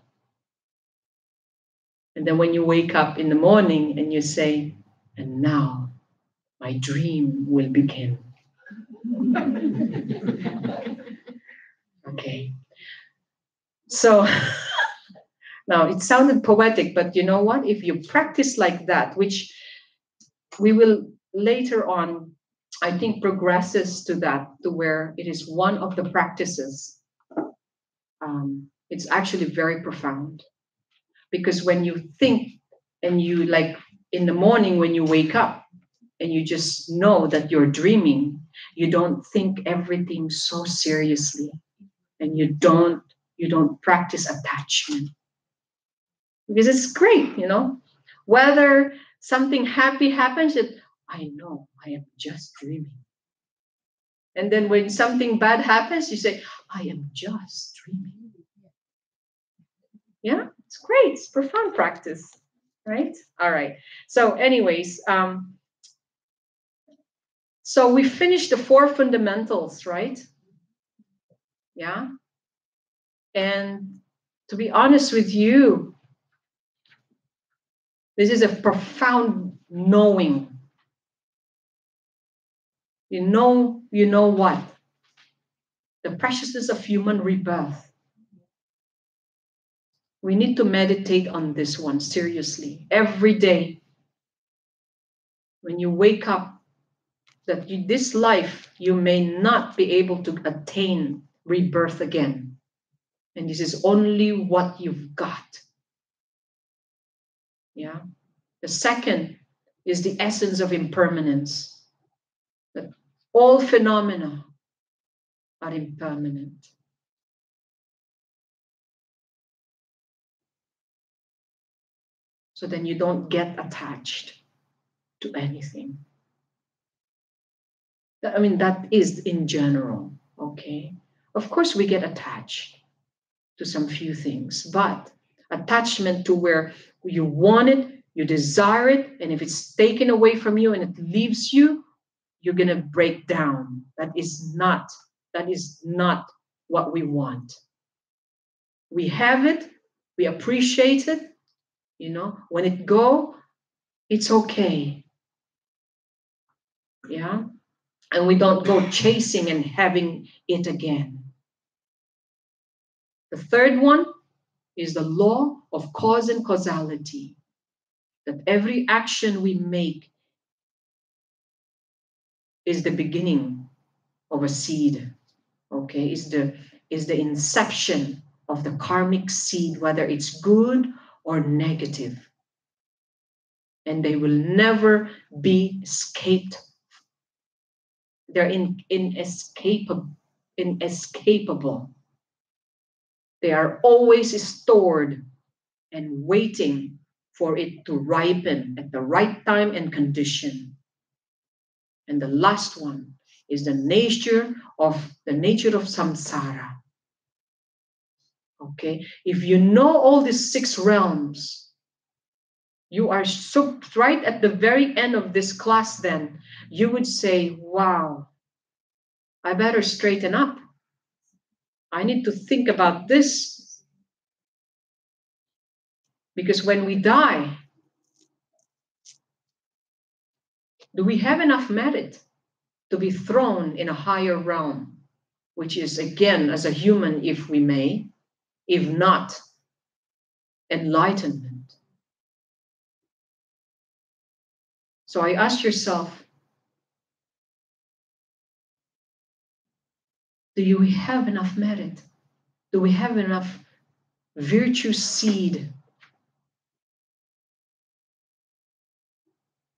B: And then when you wake up in the morning and you say, and now my dream will begin. Okay. So now it sounded poetic, but you know what? If you practice like that, which we will later on, I think progresses to that, to where it is one of the practices. It's actually very profound because when you think and you like in the morning when you wake up and you just know that you're dreaming, you don't think everything so seriously and you don't practice attachment because it's great, you know, whether something happy happens that I know I am just dreaming. And then when something bad happens, you say, I am just dreaming. Yeah, it's great. It's profound practice, right? All right. So anyways, so we finished the 4 fundamentals, right? Yeah. And to be honest with you, this is a profound knowing. You know what? The preciousness of human rebirth. We need to meditate on this one seriously every day. When you wake up, that this life you may not be able to attain rebirth again. And this is only what you've got. Yeah. The second is the essence of impermanence. That all phenomena are impermanent. So then you don't get attached to anything. I mean, that is in general, okay? Of course, we get attached to some few things, but attachment to where you want it, you desire it, and if it's taken away from you and it leaves you, you're going to break down. That is not what we want. We have it, we appreciate it, you know, when it go, it's okay. Yeah. And we don't go chasing and having it again. The third one is the law of cause and causality. That every action we make is the beginning of a seed. Okay, is the inception of the karmic seed, whether it's good or negative. And they will never be escaped. They're inescapable. They are always stored and waiting for it to ripen at the right time and condition. And the last one is the nature of samsara. Okay, if you know all these 6 realms, you are so right at the very end of this class, then you would say, wow, I better straighten up. I need to think about this. Because when we die, do we have enough merit to be thrown in a higher realm, which is, again, as a human, if we may, if not, enlightenment? So I ask yourself, do you have enough merit? Do we have enough virtue seed?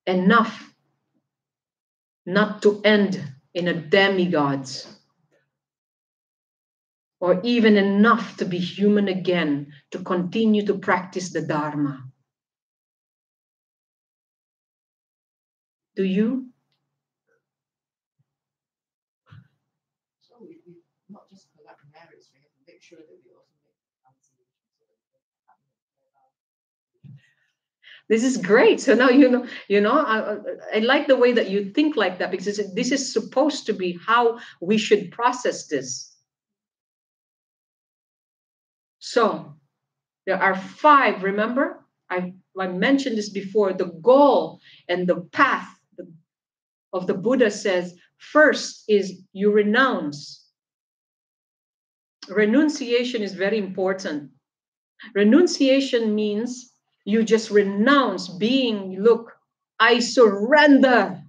B: Enough not to end in a demigods, or even enough to be human again, to continue to practice the Dharma? Do you?
D: So we not just collect merits, we have to make sure that we also make
B: This is great. So now I like the way that you think like that, because this is supposed to be how we should process this. So there are 5, remember? I mentioned this before. The goal and the path of the Buddha says, first is you renounce. Renunciation is very important. Renunciation means you just renounce being, look, I surrender,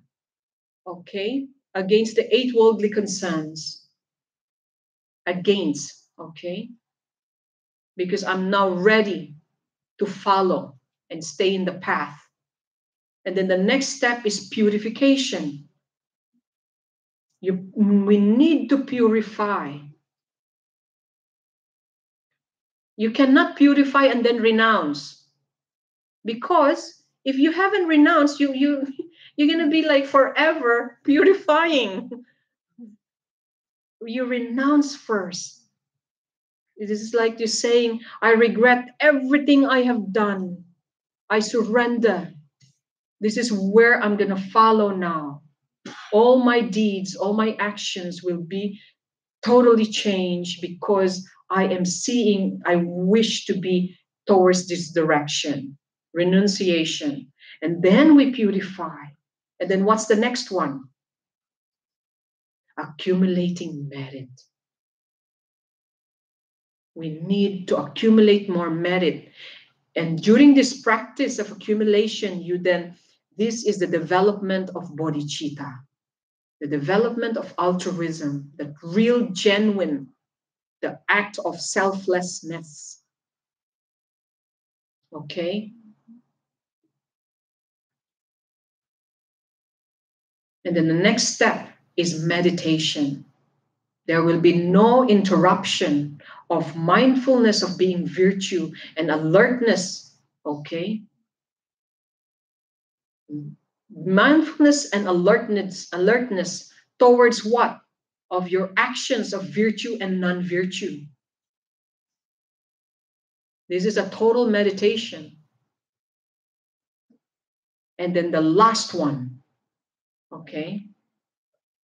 B: okay, against the 8 worldly concerns. Against, okay? Because I'm now ready to follow and stay in the path. And then the next step is purification. We need to purify. You cannot purify and then renounce. Because if you haven't renounced, you're going to be like forever purifying. You renounce first. It is like you're saying, I regret everything I have done. I surrender. This is where I'm going to follow now. All my deeds, all my actions will be totally changed because I am seeing, I wish to be towards this direction, renunciation. And then we purify. And then what's the next one? Accumulating merit. We need to accumulate more merit. And during this practice of accumulation, this is the development of bodhicitta, the development of altruism, the real, genuine, the act of selflessness. Okay? And then the next step is meditation. There will be no interruption of mindfulness of being virtue and alertness, okay? Mindfulness and alertness towards what? Of your actions of virtue and non-virtue. This is a total meditation. And then the last one, okay,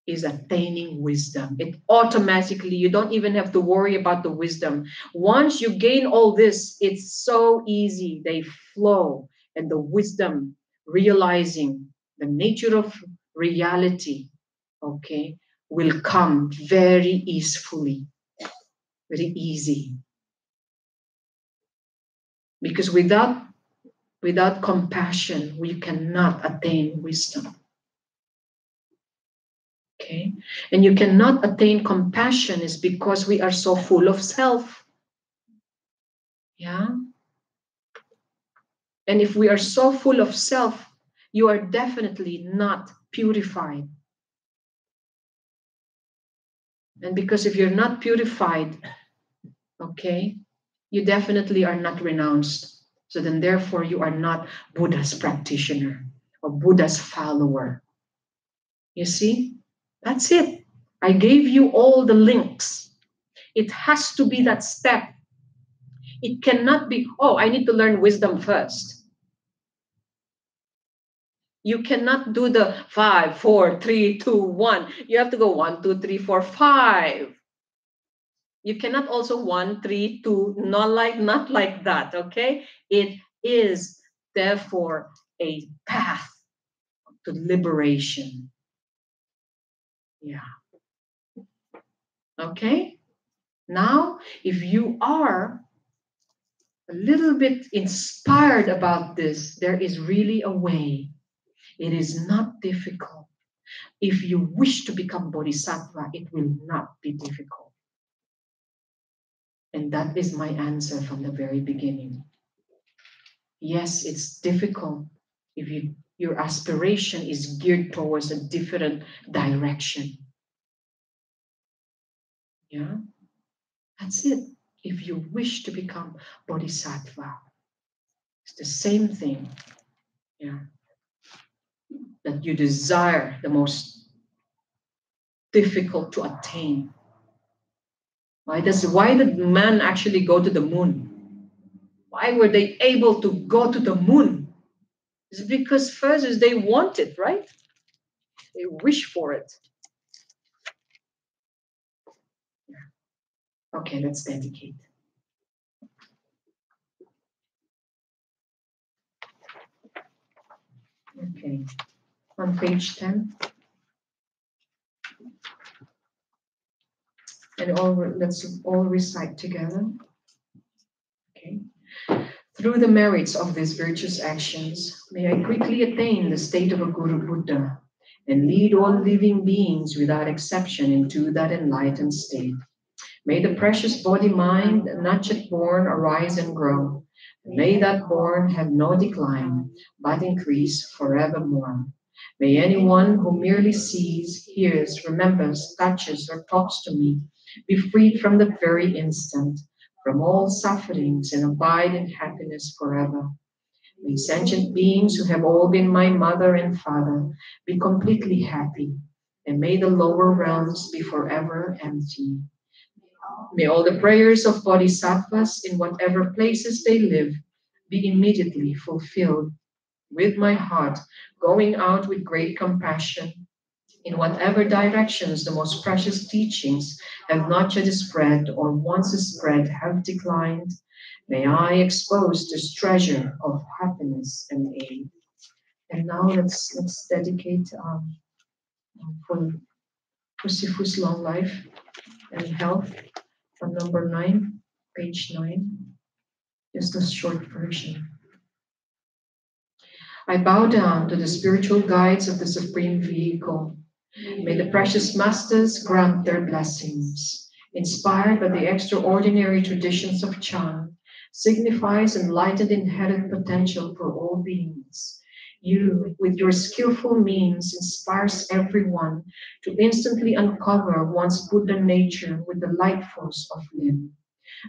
B: is attaining wisdom. It automatically, you don't even have to worry about the wisdom. Once you gain all this, it's so easy. They flow. And the wisdom, realizing the nature of reality, okay, will come very easily, very easy. Because without compassion, we cannot attain wisdom. Okay? And you cannot attain compassion is because we are so full of self. Yeah? And if we are so full of self, you are definitely not purified. And because if you're not purified, okay, you definitely are not renounced. So then therefore you are not Buddha's practitioner or Buddha's follower. You see? That's it. I gave you all the links. It has to be that step. It cannot be, oh, I need to learn wisdom first. You cannot do the 5, 4, 3, 2, 1. You have to go 1, 2, 3, 4, 5. You cannot also 1, 3, 2, not like that, okay? It is therefore a path to liberation. Yeah. Okay? Now, if you are a little bit inspired about this, there is really a way. It is not difficult. If you wish to become bodhisattva, it will not be difficult. And that is my answer from the very beginning. Yes, it's difficult if your aspiration is geared towards a different direction. Yeah, that's it. If you wish to become bodhisattva, it's the same thing. Yeah, that you desire the most difficult to attain. Why did man actually go to the moon? Why were they able to go to the moon? It's because first is they want it, right? They wish for it. Yeah. Okay, let's dedicate. Okay, on page 10. And let's all recite together. Okay. Through the merits of these virtuous actions, may I quickly attain the state of a Guru Buddha and lead all living beings without exception into that enlightened state. May the precious body-mind not yet born arise and grow. May that born have no decline, but increase forevermore. May anyone who merely sees, hears, remembers, touches, or talks to me be freed from the very instant, from all sufferings, and abide in happiness forever. May sentient beings who have all been my mother and father be completely happy, and may the lower realms be forever empty. May all the prayers of bodhisattvas in whatever places they live be immediately fulfilled, with my heart going out with great compassion In whatever directions the most precious teachings have not yet spread or once spread have declined, may I expose this treasure of happiness and aid. And now let's dedicate for Sifu's long life and health on number 9, page 9. Just a short version. I bow down to the spiritual guides of the Supreme Vehicle. May the precious masters grant their blessings. Inspired by the extraordinary traditions of Chan, signifies enlightened inherent potential for all beings. You, with your skillful means, inspires everyone to instantly uncover one's Buddha nature with the light force of Lin.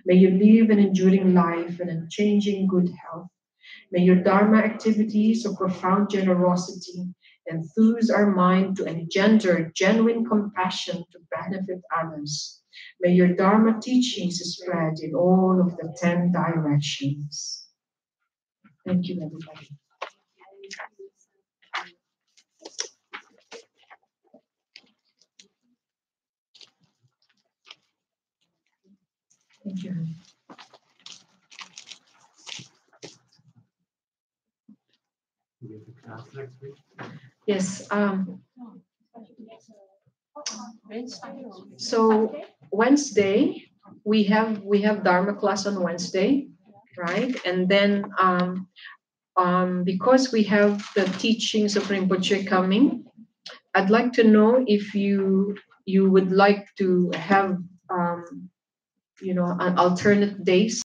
B: May you live an enduring life and unchanging good health. May your Dharma activities of profound generosity enthuse our mind to engender genuine compassion to benefit others. May your Dharma teachings spread in all of the 10 directions. Thank you, everybody. Thank you.
C: We have a class next week.
B: Yes. So Wednesday we have Dharma class on Wednesday, right? And then because we have the teachings of Rinpoche coming, I'd like to know if you would like to have an alternate days